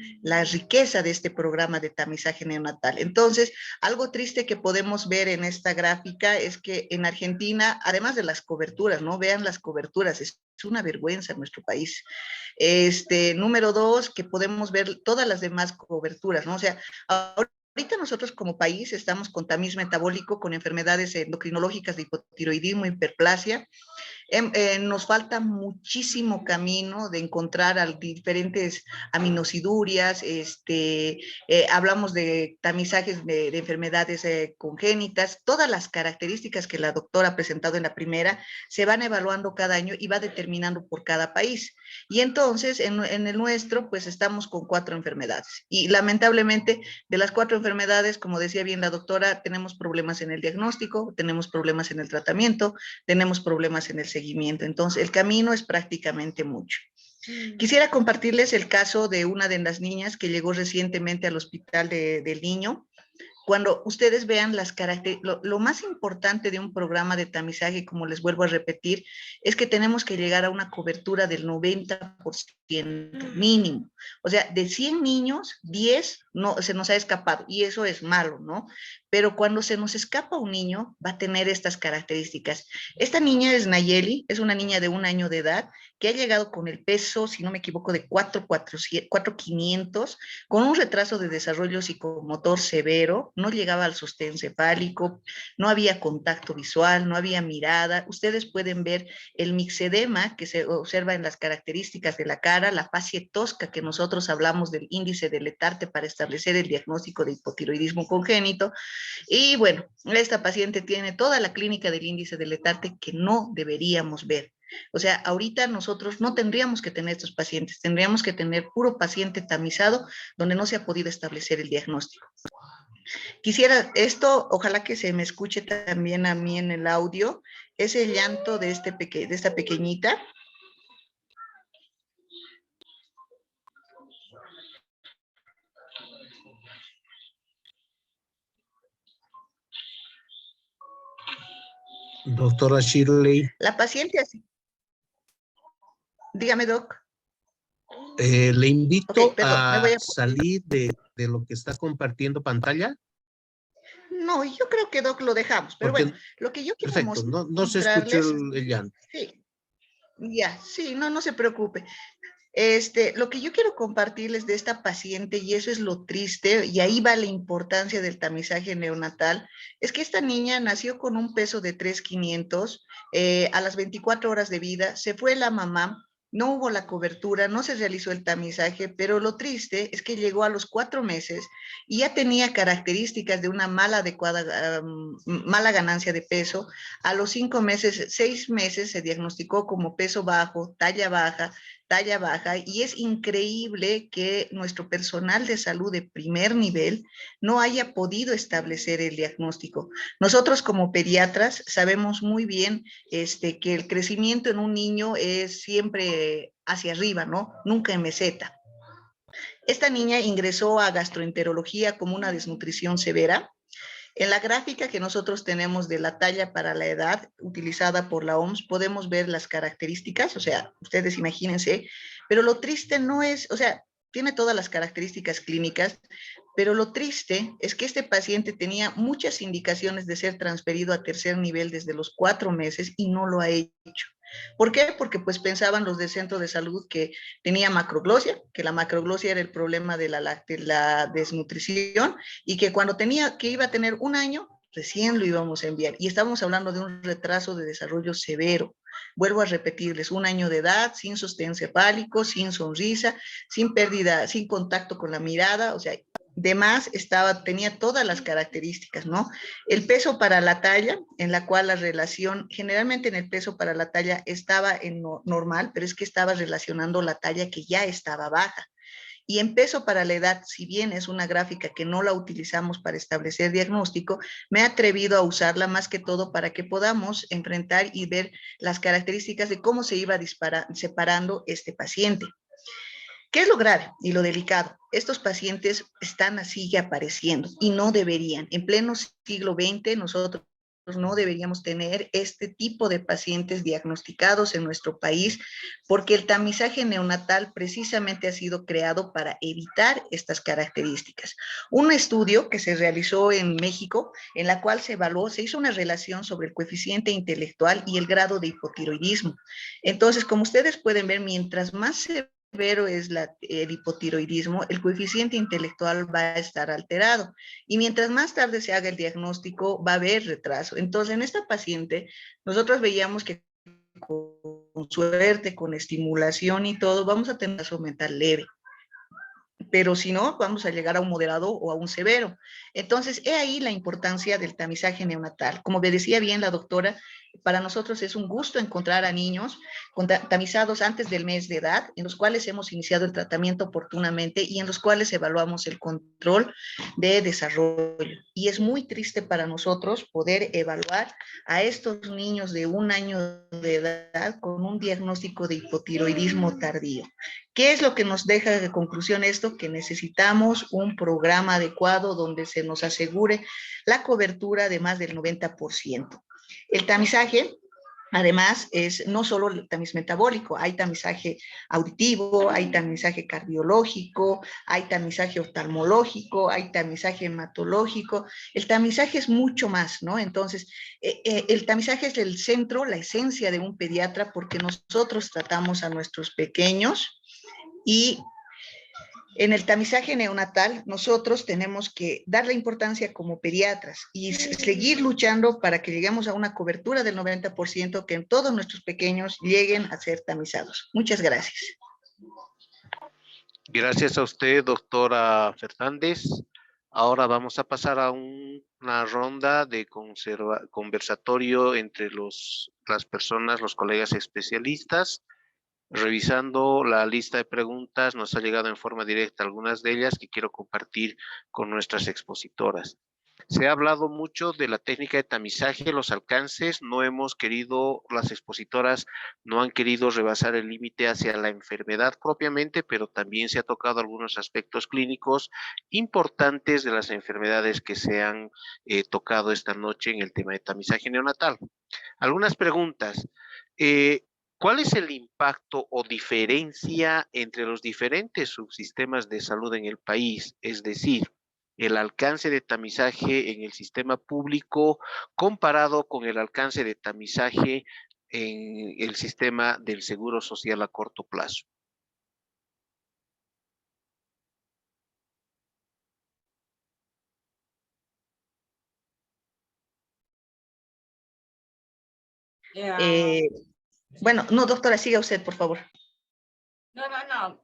riqueza de este programa de tamizaje neonatal. Entonces, algo triste que podemos ver en esta gráfica es que en Argentina, además de las coberturas, ¿no? Vean las coberturas, es una vergüenza en nuestro país. Número 2, que podemos ver todas las demás coberturas, ¿no? O sea, ahorita nosotros como país estamos con tamiz metabólico, con enfermedades endocrinológicas de hipotiroidismo, hiperplasia. Nos falta muchísimo camino de encontrar diferentes aminosidurias, hablamos de tamizajes de enfermedades congénitas. Todas las características que la doctora ha presentado en la primera se van evaluando cada año y va determinando por cada país. Y entonces en el nuestro pues estamos con 4 enfermedades y lamentablemente de las 4 enfermedades, como decía bien la doctora, tenemos problemas en el diagnóstico, tenemos problemas en el tratamiento, tenemos problemas en el seguimiento. Entonces, el camino es prácticamente mucho. Quisiera compartirles el caso de una de las niñas que llegó recientemente al hospital del niño. Cuando ustedes vean las características, lo más importante de un programa de tamizaje, como les vuelvo a repetir, es que tenemos que llegar a una cobertura del 90% mínimo. O sea, de 100 niños, 10 no, se nos ha escapado y eso es malo, ¿no? Pero cuando se nos escapa un niño, va a tener estas características. Esta niña es Nayeli, es una niña de 1 año de edad que ha llegado con el peso, si no me equivoco, de 4,500, con un retraso de desarrollo psicomotor severo, no llegaba al sostén cefálico, no había contacto visual, no había mirada. Ustedes pueden ver el mixedema que se observa en las características de la cara, la facie tosca que nosotros hablamos del índice de Letarte para establecer el diagnóstico de hipotiroidismo congénito. Y bueno, esta paciente tiene toda la clínica del índice de Letarte que no deberíamos ver. O sea, ahorita nosotros no tendríamos que tener estos pacientes, tendríamos que tener puro paciente tamizado donde no se ha podido establecer el diagnóstico. Quisiera esto, ojalá que se me escuche también a mí en el audio, es el llanto de esta pequeñita. Doctora Shirley. La paciente así. Dígame, doc. Le invito a salir de lo que está compartiendo pantalla. No, yo creo que, doc, lo dejamos. Pero bueno, lo que yo quiero perfecto, no se escucha el llanto. Sí, ya, sí, no se preocupe. Lo que yo quiero compartirles de esta paciente, y eso es lo triste, y ahí va la importancia del tamizaje neonatal, es que esta niña nació con un peso de 3,500, a las 24 horas de vida, se fue la mamá, no hubo la cobertura, no se realizó el tamizaje, pero lo triste es que llegó a los 4 meses y ya tenía características de una mala ganancia de peso. A los 5 meses, 6 meses se diagnosticó como peso bajo, talla baja, y es increíble que nuestro personal de salud de primer nivel no haya podido establecer el diagnóstico. Nosotros como pediatras sabemos muy bien que el crecimiento en un niño es siempre hacia arriba, ¿no? Nunca en meseta. Esta niña ingresó a gastroenterología como una desnutrición severa. En la gráfica que nosotros tenemos de la talla para la edad utilizada por la OMS, podemos ver las características, o sea, ustedes imagínense, pero lo triste no es, o sea, tiene todas las características clínicas, pero lo triste es que este paciente tenía muchas indicaciones de ser transferido a tercer nivel desde los 4 meses y no lo ha hecho. ¿Por qué? Porque pues pensaban los del centro de salud que tenía macroglosia, que la macroglosia era el problema de la desnutrición y que cuando que iba a tener 1 año, recién lo íbamos a enviar. Y estábamos hablando de un retraso de desarrollo severo. Vuelvo a repetirles, 1 año de edad, sin sostén cefálico, sin sonrisa, sin pérdida, sin contacto con la mirada, o sea, de más tenía todas las características, ¿no? El peso para la talla, en la cual la relación, generalmente en el peso para la talla estaba en normal, pero es que estaba relacionando la talla que ya estaba baja. Y en peso para la edad, si bien es una gráfica que no la utilizamos para establecer diagnóstico, me he atrevido a usarla más que todo para que podamos enfrentar y ver las características de cómo se iba separando este paciente. ¿Qué es lo grave y lo delicado? Estos pacientes están así ya apareciendo y no deberían. En pleno siglo XX nosotros no deberíamos tener este tipo de pacientes diagnosticados en nuestro país porque el tamizaje neonatal precisamente ha sido creado para evitar estas características. Un estudio que se realizó en México en la cual se hizo una relación sobre el coeficiente intelectual y el grado de hipotiroidismo. Entonces, como ustedes pueden ver, mientras más severo es el hipotiroidismo, el coeficiente intelectual va a estar alterado. Y mientras más tarde se haga el diagnóstico, va a haber retraso. Entonces, en esta paciente, nosotros veíamos que con suerte, con estimulación y todo, vamos a tener un mental leve. Pero si no, vamos a llegar a un moderado o a un severo. Entonces, he ahí la importancia del tamizaje neonatal. Como me decía bien la doctora, para nosotros es un gusto encontrar a niños tamizados antes del mes de edad, en los cuales hemos iniciado el tratamiento oportunamente y en los cuales evaluamos el control de desarrollo. Y es muy triste para nosotros poder evaluar a estos niños de 1 año de edad con un diagnóstico de hipotiroidismo tardío. ¿Qué es lo que nos deja de conclusión esto? Que necesitamos un programa adecuado donde se nos asegure la cobertura de más del 90%. El tamizaje, además, es no solo el tamiz metabólico, hay tamizaje auditivo, hay tamizaje cardiológico, hay tamizaje oftalmológico, hay tamizaje hematológico. El tamizaje es mucho más, ¿no? Entonces, el tamizaje es el centro, la esencia de un pediatra, porque nosotros tratamos a nuestros pequeños y en el tamizaje neonatal, nosotros tenemos que dar la importancia como pediatras y seguir luchando para que lleguemos a una cobertura del 90%, que todos nuestros pequeños lleguen a ser tamizados. Muchas gracias. Gracias a usted, doctora Fernández. Ahora vamos a pasar a una ronda de conversatorio entre las personas, los colegas especialistas. Revisando la lista de preguntas, nos ha llegado en forma directa algunas de ellas que quiero compartir con nuestras expositoras. Se ha hablado mucho de la técnica de tamizaje, los alcances, las expositoras no han querido rebasar el límite hacia la enfermedad propiamente, pero también se ha tocado algunos aspectos clínicos importantes de las enfermedades que se han tocado esta noche en el tema de tamizaje neonatal. Algunas preguntas. ¿Cuál es el impacto o diferencia entre los diferentes subsistemas de salud en el país? Es decir, el alcance de tamizaje en el sistema público comparado con el alcance de tamizaje en el sistema del seguro social a corto plazo. Bueno, no, doctora, siga usted, por favor. No.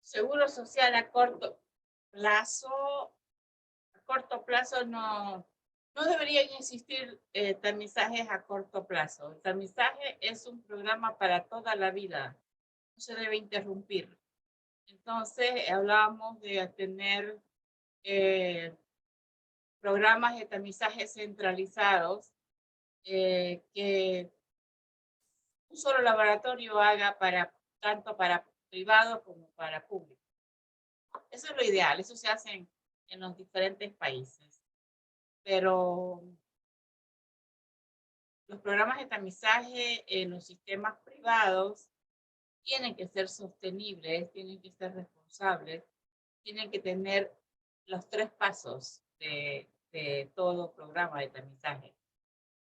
Seguro social a corto plazo no deberían existir tamizajes a corto plazo. El tamizaje es un programa para toda la vida, no se debe interrumpir. Entonces, hablábamos de tener programas de tamizaje centralizados que un solo laboratorio haga tanto para privado como para público. Eso es lo ideal, eso se hace en los diferentes países. Pero los programas de tamizaje en los sistemas privados tienen que ser sostenibles, tienen que ser responsables, tienen que tener los 3 pasos de todo programa de tamizaje.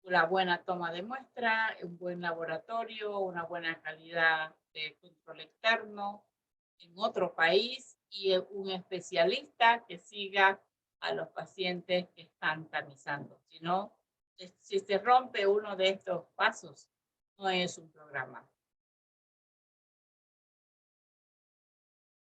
Una buena toma de muestra, un buen laboratorio, una buena calidad de control externo en otro país y un especialista que siga a los pacientes que están tamizando. Si no, si se rompe uno de estos pasos, no es un programa.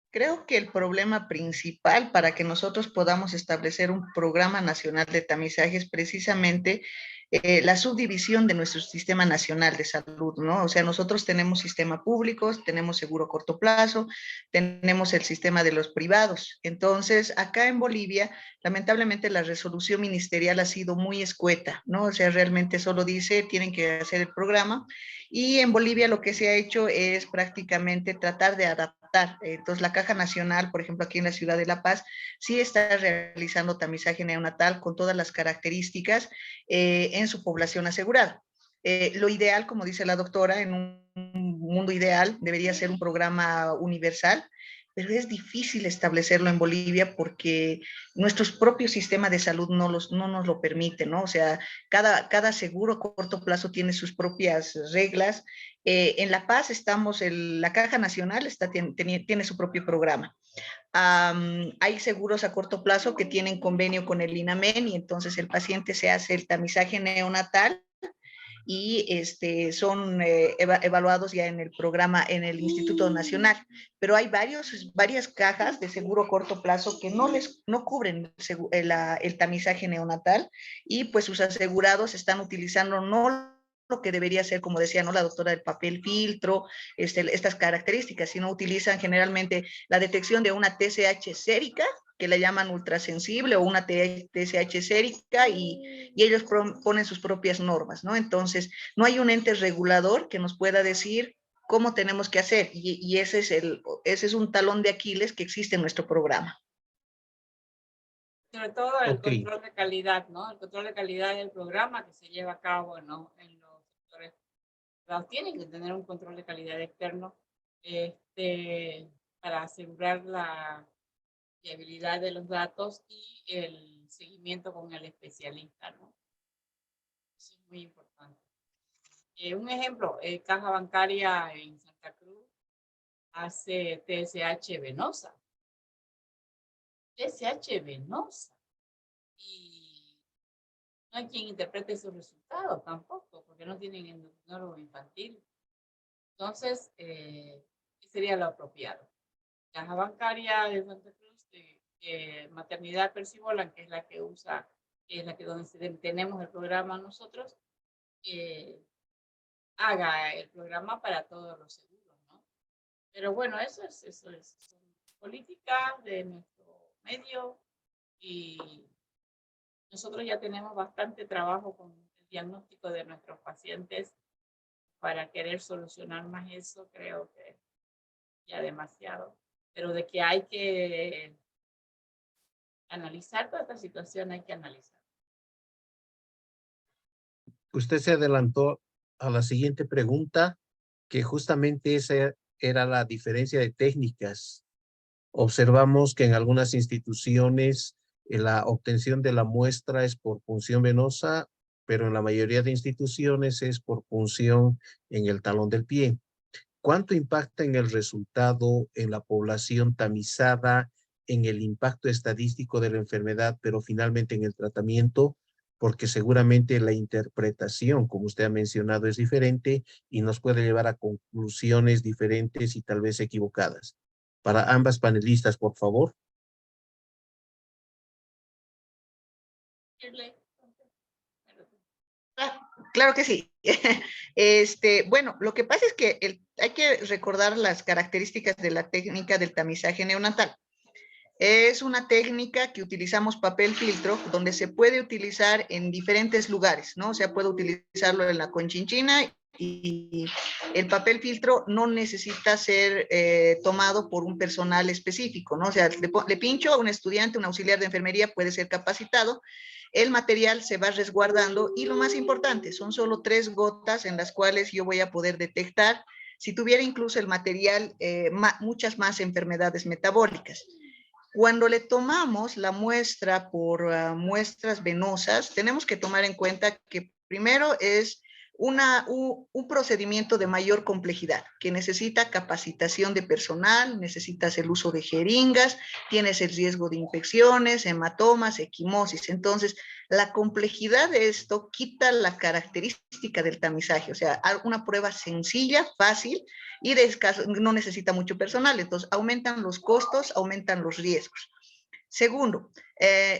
Creo que el problema principal para que nosotros podamos establecer un programa nacional de tamizaje es precisamente la subdivisión de nuestro sistema nacional de salud, ¿no? O sea, nosotros tenemos sistema público, tenemos seguro a corto plazo, tenemos el sistema de los privados. Entonces, acá en Bolivia, lamentablemente la resolución ministerial ha sido muy escueta, ¿no? O sea, realmente solo dice, tienen que hacer el programa. Y en Bolivia lo que se ha hecho es prácticamente tratar de adaptar. Entonces, la Caja Nacional, por ejemplo, aquí en la ciudad de La Paz, sí está realizando tamizaje neonatal con todas las características en su población asegurada. Lo ideal, como dice la doctora, en un mundo ideal debería ser un programa universal, pero es difícil establecerlo en Bolivia porque nuestro propio sistema de salud no nos lo permite, ¿no? O sea, cada seguro a corto plazo tiene sus propias reglas. En La Paz la Caja Nacional tiene su propio programa. Hay seguros a corto plazo que tienen convenio con el INAMEN y entonces el paciente se hace el tamizaje neonatal y son evaluados ya en el programa, en el Instituto Nacional. Pero hay varias cajas de seguro a corto plazo que no cubren el tamizaje neonatal y pues sus asegurados están utilizando no lo que debería ser, como decía, ¿no? La doctora del papel filtro, estas características, sino utilizan generalmente la detección de una TSH sérica, que le llaman ultrasensible o una TSH sérica y ellos ponen sus propias normas, ¿no? Entonces, no hay un ente regulador que nos pueda decir cómo tenemos que hacer y ese es un talón de Aquiles que existe en nuestro programa. Sobre todo el control de calidad, ¿no? El control de calidad del programa que se lleva a cabo, ¿no? En los sectores privados tienen que tener un control de calidad externo para asegurar la fiabilidad de los datos y el seguimiento con el especialista, ¿no? Eso es muy importante. Un ejemplo, Caja Bancaria en Santa Cruz hace TSH venosa. TSH venosa. Y no hay quien interprete esos resultados tampoco, porque no tienen endocrinólogo infantil. Entonces, ¿qué sería lo apropiado? Caja Bancaria de Santa Cruz, Maternidad Percibolan, que es la que usa, es la que donde tenemos el programa nosotros, haga el programa para todos los seguros, ¿no? Pero bueno, eso es política de nuestro medio y nosotros ya tenemos bastante trabajo con el diagnóstico de nuestros pacientes para querer solucionar más eso, creo que ya demasiado. Pero de que hay que analizar toda esta situación, hay que analizar. Usted se adelantó a la siguiente pregunta, que justamente esa era la diferencia de técnicas. Observamos que en algunas instituciones la obtención de la muestra es por punción venosa, pero en la mayoría de instituciones es por punción en el talón del pie. ¿Cuánto impacta en el resultado en la población tamizada, en el impacto estadístico de la enfermedad, pero finalmente en el tratamiento? Porque seguramente la interpretación, como usted ha mencionado, es diferente y nos puede llevar a conclusiones diferentes y tal vez equivocadas. Para ambas panelistas, por favor. Claro que sí. Bueno, lo que pasa es que hay que recordar las características de la técnica del tamizaje neonatal. Es una técnica que utilizamos papel filtro, donde se puede utilizar en diferentes lugares, ¿no? O sea, puede utilizarlo en la Conchinchina y el papel filtro no necesita ser tomado por un personal específico, ¿no? O sea, le pincho a un estudiante, un auxiliar de enfermería puede ser capacitado, el material se va resguardando y lo más importante, son solo 3 gotas en las cuales yo voy a poder detectar, si tuviera incluso el material, muchas más enfermedades metabólicas. Cuando le tomamos la muestra por muestras venosas, tenemos que tomar en cuenta que primero es un procedimiento de mayor complejidad, que necesita capacitación de personal, necesitas el uso de jeringas, tienes el riesgo de infecciones, hematomas, equimosis. Entonces, la complejidad de esto quita la característica del tamizaje, o sea, una prueba sencilla, fácil, y de escaso, no necesita mucho personal, entonces aumentan los costos, aumentan los riesgos. Segundo,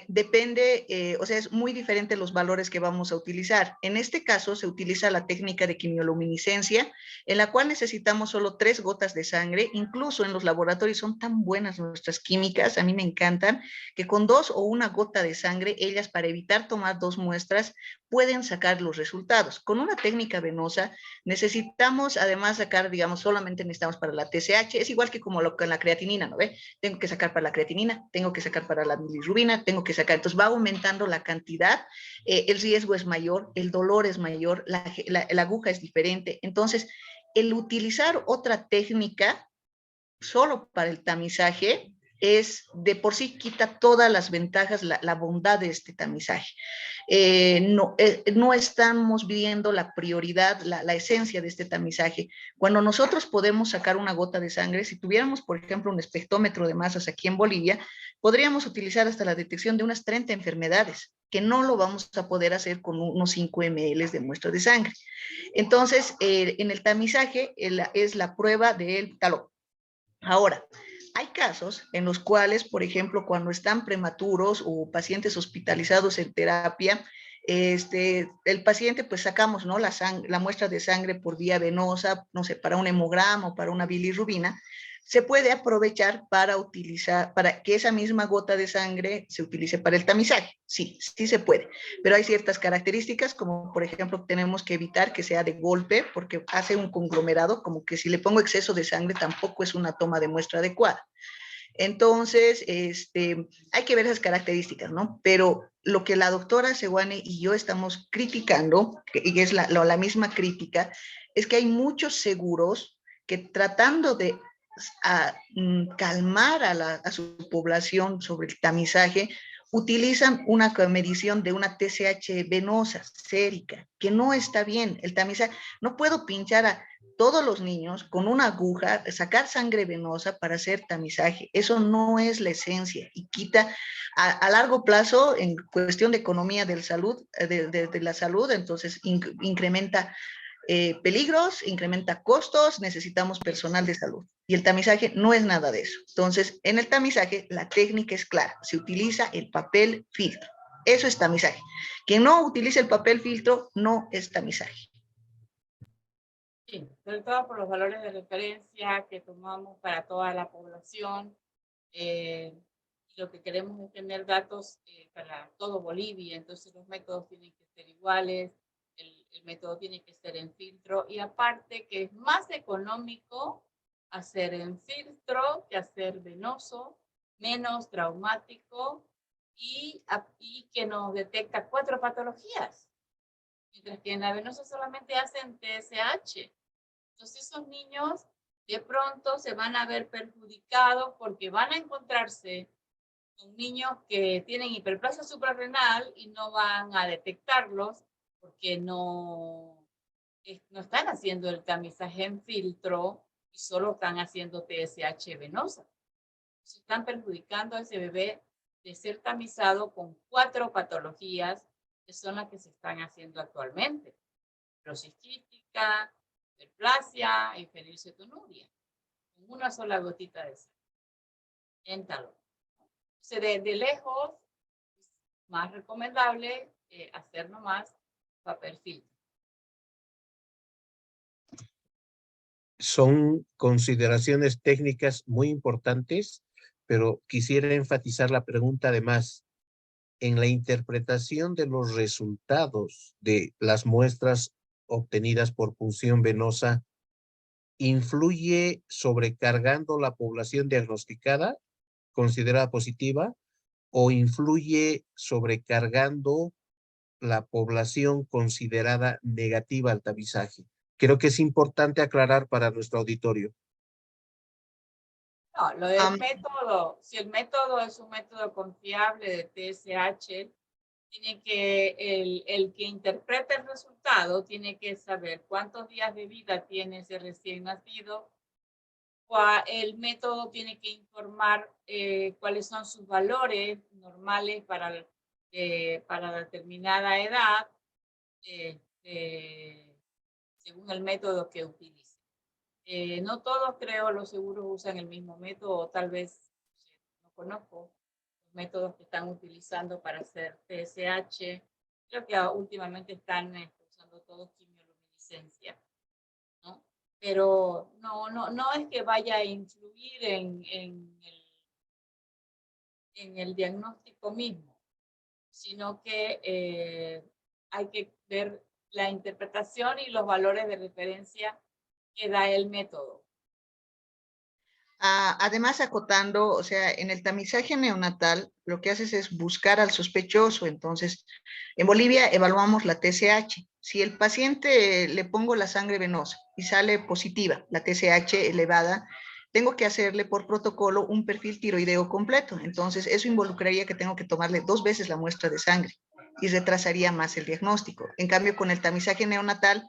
depende, o sea, es muy diferente los valores que vamos a utilizar. En este caso se utiliza la técnica de quimioluminiscencia, en la cual necesitamos solo 3 gotas de sangre. Incluso en los laboratorios son tan buenas nuestras químicas, a mí me encantan, que con 2 o 1 gota de sangre, ellas para evitar tomar 2 muestras, pueden sacar los resultados. Con una técnica venosa necesitamos además sacar, digamos, solamente necesitamos para la TSH, es igual que como con la creatinina, ¿no ve? Tengo que sacar para la creatinina, tengo que sacar para la bilirrubina, tengo que sacar, entonces va aumentando la cantidad, el riesgo es mayor, el dolor es mayor, la aguja es diferente, entonces el utilizar otra técnica solo para el tamizaje es de por sí quita todas las ventajas, la bondad de este tamizaje. No estamos viendo la prioridad, la esencia de este tamizaje. Cuando nosotros podemos sacar una gota de sangre, si tuviéramos, por ejemplo, un espectrómetro de masas aquí en Bolivia, podríamos utilizar hasta la detección de unas 30 enfermedades, que no lo vamos a poder hacer con unos 5 ml de muestra de sangre. Entonces, en el tamizaje es la prueba del talón. Ahora, hay casos en los cuales, por ejemplo, cuando están prematuros o pacientes hospitalizados en terapia, el paciente, pues sacamos, ¿no? La muestra de sangre por vía venosa, no sé, para un hemograma o para una bilirrubina, se puede aprovechar para utilizar, para que esa misma gota de sangre se utilice para el tamizaje. Sí, sí se puede, pero hay ciertas características, como por ejemplo, tenemos que evitar que sea de golpe, porque hace un conglomerado, como que si le pongo exceso de sangre, tampoco es una toma de muestra adecuada. Entonces, hay que ver esas características, ¿no? Pero lo que la doctora Sewane y yo estamos criticando, y es la misma crítica, es que hay muchos seguros que tratando de calmar a su población sobre el tamizaje, utilizan una medición de una TSH venosa, sérica, que no está bien. El tamizaje, no puedo pinchar a todos los niños con una aguja, sacar sangre venosa para hacer tamizaje. Eso no es la esencia y quita a largo plazo, en cuestión de economía de la salud, entonces incrementa peligros, incrementa costos, necesitamos personal de salud. Y el tamizaje no es nada de eso. Entonces, en el tamizaje, la técnica es clara. Se utiliza el papel filtro. Eso es tamizaje. Quien no utiliza el papel filtro no es tamizaje. Sí, sobre todo por los valores de referencia que tomamos para toda la población. Lo que queremos es tener datos para todo Bolivia, entonces los métodos tienen que ser iguales, el método tiene que ser en filtro, y aparte que es más económico hacer en filtro que hacer venoso, menos traumático y que nos detecta 4 patologías, mientras que en la venosa solamente hacen TSH. Entonces esos niños de pronto se van a ver perjudicados porque van a encontrarse con niños que tienen hiperplasia suprarrenal y no van a detectarlos porque no están haciendo el tamizaje en filtro y solo están haciendo TSH venosa. Se están perjudicando a ese bebé de ser tamizado con 4 patologías que son las que se están haciendo actualmente: fibrosis quística, hiperplasia y fenilcetonuria, con una sola gotita de sangre en talón. Entonces, de lejos, es más recomendable hacer nomás papel filtro. Son consideraciones técnicas muy importantes, pero quisiera enfatizar la pregunta además. En la interpretación de los resultados de las muestras obtenidas por punción venosa influye sobrecargando la población diagnosticada, considerada positiva, o influye sobrecargando la población considerada negativa al tamizaje? Creo que es importante aclarar para nuestro auditorio. No, lo del método, si el método es un método confiable de TSH, tiene que, el que interprete el resultado tiene que saber cuántos días de vida tiene ese recién nacido. El método tiene que informar cuáles son sus valores normales para determinada edad, según el método que utilice. No todos, creo, los seguros usan el mismo método, o tal vez no conozco los métodos que están utilizando para hacer TSH. Creo que últimamente están usando todos quimioluminiscencia, ¿no? Pero no es que vaya a influir en el diagnóstico mismo, sino que hay que ver la interpretación y los valores de referencia que da el método. Además, acotando, o sea, en el tamizaje neonatal, lo que haces es buscar al sospechoso. Entonces, en Bolivia evaluamos la TSH. Si el paciente le pongo la sangre venosa y sale positiva, la TSH elevada, tengo que hacerle por protocolo un perfil tiroideo completo. Entonces, eso involucraría que tengo que tomarle 2 veces la muestra de sangre y retrasaría más el diagnóstico. En cambio, con el tamizaje neonatal,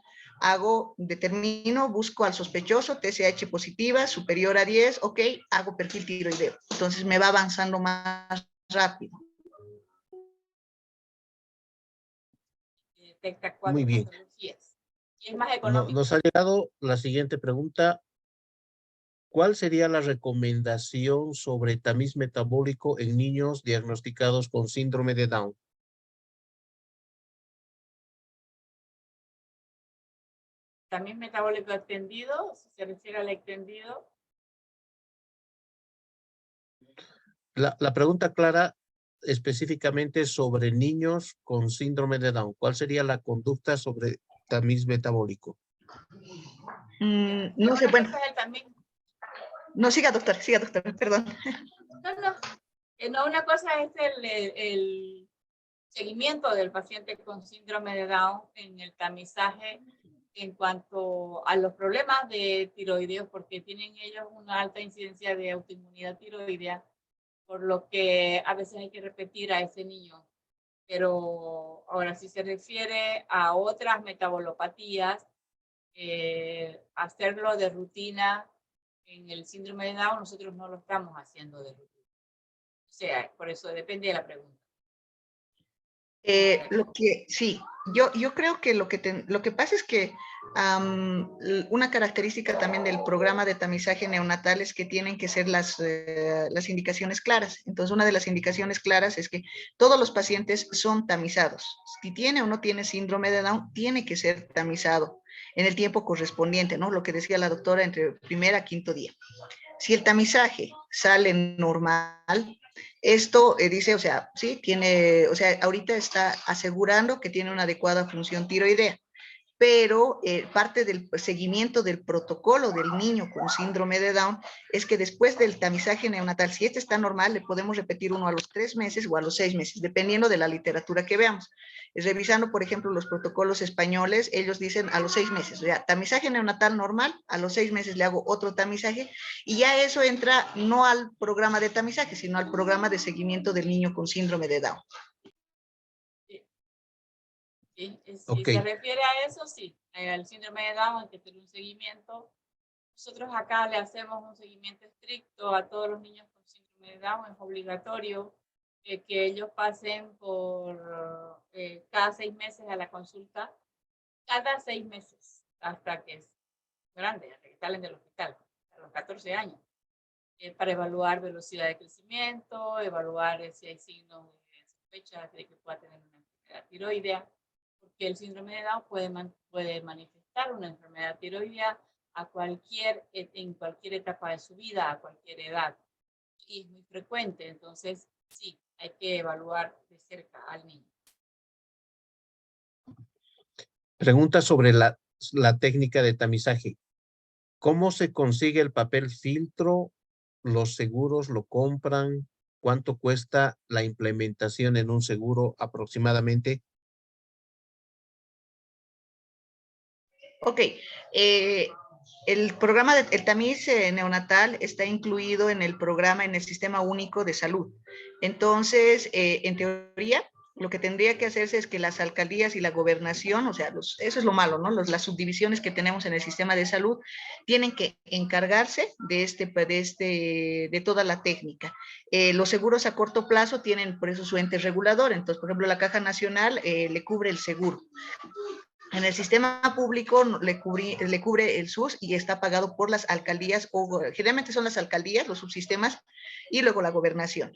determino, busco al sospechoso, TSH positiva, superior a 10, ok, hago perfil tiroideo. Entonces me va avanzando más rápido. Detecta 4 Muy bien. patologías. Y es más económico. Nos ha llegado la siguiente pregunta. ¿Cuál sería la recomendación sobre tamiz metabólico en niños diagnosticados con síndrome de Down? También metabólico extendido, si se refiere al extendido. La pregunta clara específicamente sobre niños con síndrome de Down. ¿Cuál sería la conducta sobre tamiz metabólico? No sé, bueno. No, siga doctor, perdón. No, una cosa es el seguimiento del paciente con síndrome de Down en el tamizaje en cuanto a los problemas de tiroideos, porque tienen ellos una alta incidencia de autoinmunidad tiroidea, por lo que a veces hay que repetir a ese niño. Pero ahora, si se refiere a otras metabolopatías, hacerlo de rutina en el síndrome de Down, nosotros no lo estamos haciendo de rutina. O sea, por eso depende de la pregunta. Sí, yo creo que lo que pasa es que una característica también del programa de tamizaje neonatal es que tienen que ser las indicaciones claras. Entonces, una de las indicaciones claras es que todos los pacientes son tamizados. Si tiene o no tiene síndrome de Down, tiene que ser tamizado en el tiempo correspondiente, ¿no? Lo que decía la doctora, entre primer a quinto día. Si el tamizaje sale normal, esto dice, o sea, sí, tiene, o sea, ahorita está asegurando que tiene una adecuada función tiroidea, pero parte del seguimiento del protocolo del niño con síndrome de Down es que después del tamizaje neonatal, si este está normal, le podemos repetir uno a los 3 meses o a los 6 meses, dependiendo de la literatura que veamos. Revisando, por ejemplo, los protocolos españoles, ellos dicen a los 6 meses, o sea, tamizaje neonatal normal, a los 6 meses le hago otro tamizaje y ya eso entra no al programa de tamizaje, sino al programa de seguimiento del niño con síndrome de Down. Sí, si se refiere a eso, sí, al síndrome de Down hay que hacer un seguimiento. Nosotros acá le hacemos un seguimiento estricto a todos los niños con síndrome de Down, es obligatorio que ellos pasen por cada 6 meses a la consulta, cada 6 meses, hasta que es grande, hasta que salen del hospital, a los 14 años, para evaluar velocidad de crecimiento, evaluar si hay signos de sospecha de que pueda tener una enfermedad tiroidea, porque el síndrome de Down puede manifestar una enfermedad tiroidea en cualquier etapa de su vida, a cualquier edad. Y es muy frecuente, entonces sí, hay que evaluar de cerca al niño. Pregunta sobre la técnica de tamizaje. ¿Cómo se consigue el papel filtro? ¿Los seguros lo compran? ¿Cuánto cuesta la implementación en un seguro aproximadamente? Ok, el programa el tamiz neonatal está incluido en el programa, en el Sistema Único de Salud. Entonces, en teoría, lo que tendría que hacerse es que las alcaldías y la gobernación, o sea, eso es lo malo, ¿no? Las subdivisiones que tenemos en el sistema de salud tienen que encargarse de toda la técnica. Los seguros a corto plazo tienen por eso su ente regulador. Entonces, por ejemplo, la Caja Nacional le cubre el seguro. En el sistema público le cubre el SUS y está pagado por las alcaldías, o generalmente son las alcaldías, los subsistemas, y luego la gobernación.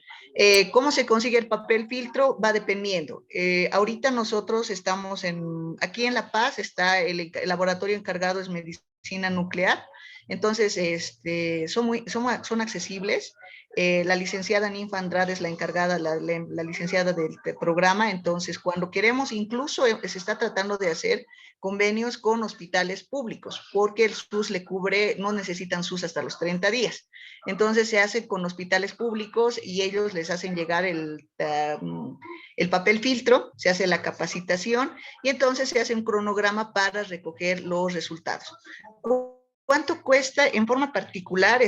¿Cómo se consigue el papel filtro? Va dependiendo. Ahorita nosotros estamos aquí en La Paz, está el laboratorio encargado es medicina nuclear, entonces son accesibles. La licenciada Ninfa Andrade es la encargada, la licenciada del programa. Entonces, cuando queremos, incluso se está tratando de hacer convenios con hospitales públicos, porque el SUS le cubre, no necesitan SUS hasta los 30 días. Entonces, se hace con hospitales públicos y ellos les hacen llegar el papel filtro, se hace la capacitación y entonces se hace un cronograma para recoger los resultados. ¿Cuánto cuesta en forma particular?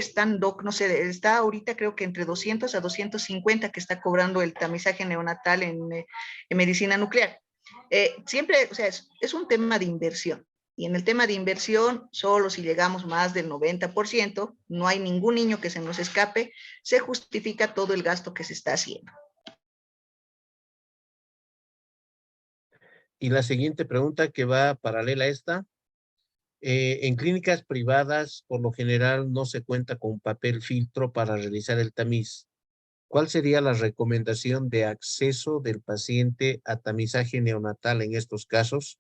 No sé, está ahorita creo que entre 200 a 250 que está cobrando el tamizaje neonatal en medicina nuclear. Siempre, o sea, es un tema de inversión. Y en el tema de inversión, solo si llegamos más del 90%, no hay ningún niño que se nos escape, se justifica todo el gasto que se está haciendo. Y la siguiente pregunta que va paralela a esta. En clínicas privadas, por lo general, no se cuenta con papel filtro para realizar el tamiz. ¿Cuál sería la recomendación de acceso del paciente a tamizaje neonatal en estos casos?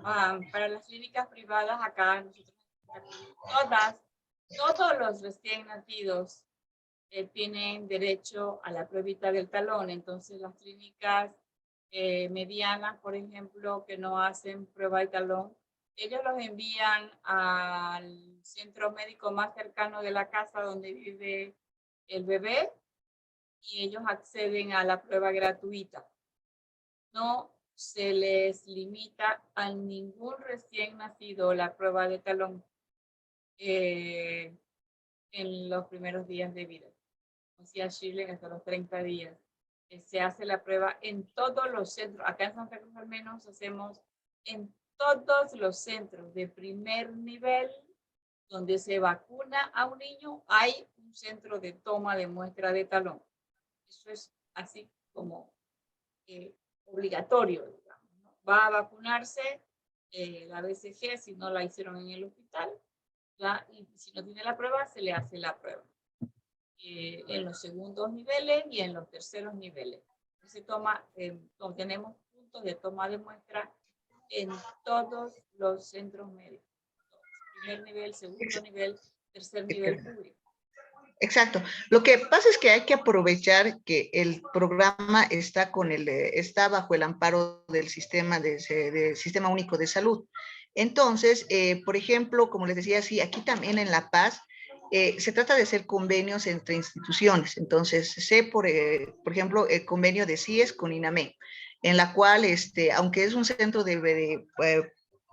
Para las clínicas privadas, acá nosotros, todos los recién nacidos tienen derecho a la pruebita del talón. Entonces, las clínicas medianas, por ejemplo, que no hacen prueba de talón, ellos los envían al centro médico más cercano de la casa donde vive el bebé y ellos acceden a la prueba gratuita. No se les limita a ningún recién nacido la prueba de talón en los primeros días de vida. Decía Shirley, hasta los 30 días. Se hace la prueba en todos los centros. Acá en Santa Cruz al menos hacemos en todos los centros de primer nivel donde se vacuna a un niño, hay un centro de toma de muestra de talón. Eso es así como obligatorio, digamos, ¿no? Va a vacunarse la BCG si no la hicieron en el hospital, ¿ya? Y si no tiene la prueba, se le hace la prueba. En los segundos niveles y en los terceros niveles. Se toma, tenemos puntos de toma de muestra en todos los centros médicos. Primer nivel, segundo nivel, tercer nivel público. Exacto. Lo que pasa es que hay que aprovechar que el programa está bajo el amparo del sistema Sistema Único de Salud. Entonces, por ejemplo, como les decía, sí, aquí también en La Paz se trata de hacer convenios entre instituciones. Entonces, por ejemplo, el convenio de CIES con INAME, en la cual, aunque es un centro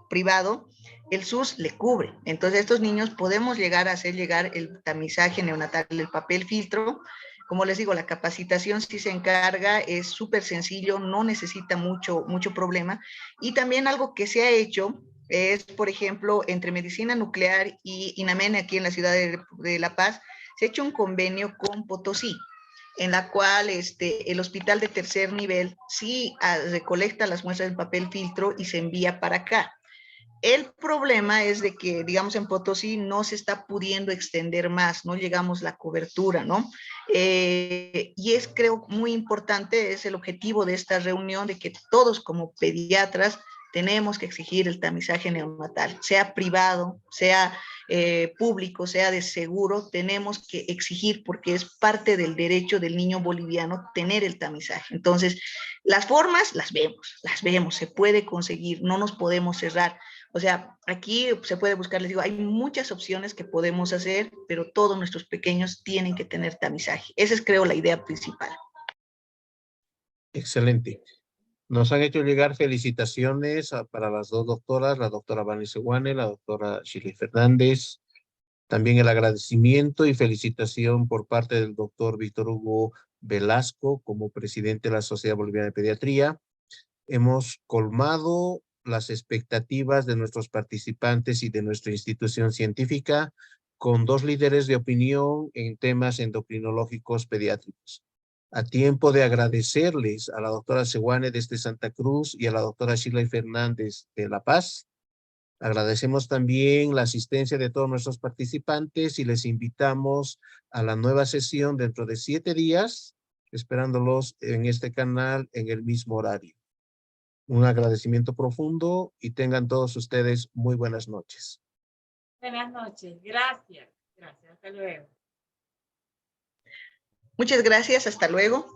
privado, el SUS le cubre. Entonces, a estos niños podemos llegar a hacer llegar el tamizaje neonatal, el papel filtro. Como les digo, la capacitación sí se encarga, es súper sencillo, no necesita mucho problema. Y también algo que se ha hecho es, por ejemplo, entre medicina nuclear y INAMEN aquí en la ciudad de La Paz, se ha hecho un convenio con Potosí, en la cual el hospital de tercer nivel sí recolecta las muestras del papel filtro y se envía para acá. El problema es de que, digamos, en Potosí no se está pudiendo extender más, no llegamos a la cobertura, ¿no? Y creo, muy importante, es el objetivo de esta reunión, de que todos como pediatras tenemos que exigir el tamizaje neonatal, sea privado, sea público, sea de seguro, tenemos que exigir porque es parte del derecho del niño boliviano tener el tamizaje. Entonces, las formas las vemos, se puede conseguir, no nos podemos cerrar. O sea, aquí se puede buscar, les digo, hay muchas opciones que podemos hacer, pero todos nuestros pequeños tienen que tener tamizaje. Esa es, creo, la idea principal. Excelente. Nos han hecho llegar felicitaciones para las dos doctoras, la doctora Vanessa Seoane, la doctora Shirley Fernández. También el agradecimiento y felicitación por parte del doctor Víctor Hugo Velasco como presidente de la Sociedad Boliviana de Pediatría. Hemos colmado las expectativas de nuestros participantes y de nuestra institución científica con 2 líderes de opinión en temas endocrinológicos pediátricos. A tiempo de agradecerles a la doctora Seoane desde Santa Cruz y a la doctora Shirley Fernández de La Paz. Agradecemos también la asistencia de todos nuestros participantes y les invitamos a la nueva sesión dentro de 7 días, esperándolos en este canal en el mismo horario. Un agradecimiento profundo y tengan todos ustedes muy buenas noches. Buenas noches, gracias. Gracias, hasta luego. Muchas gracias, hasta luego.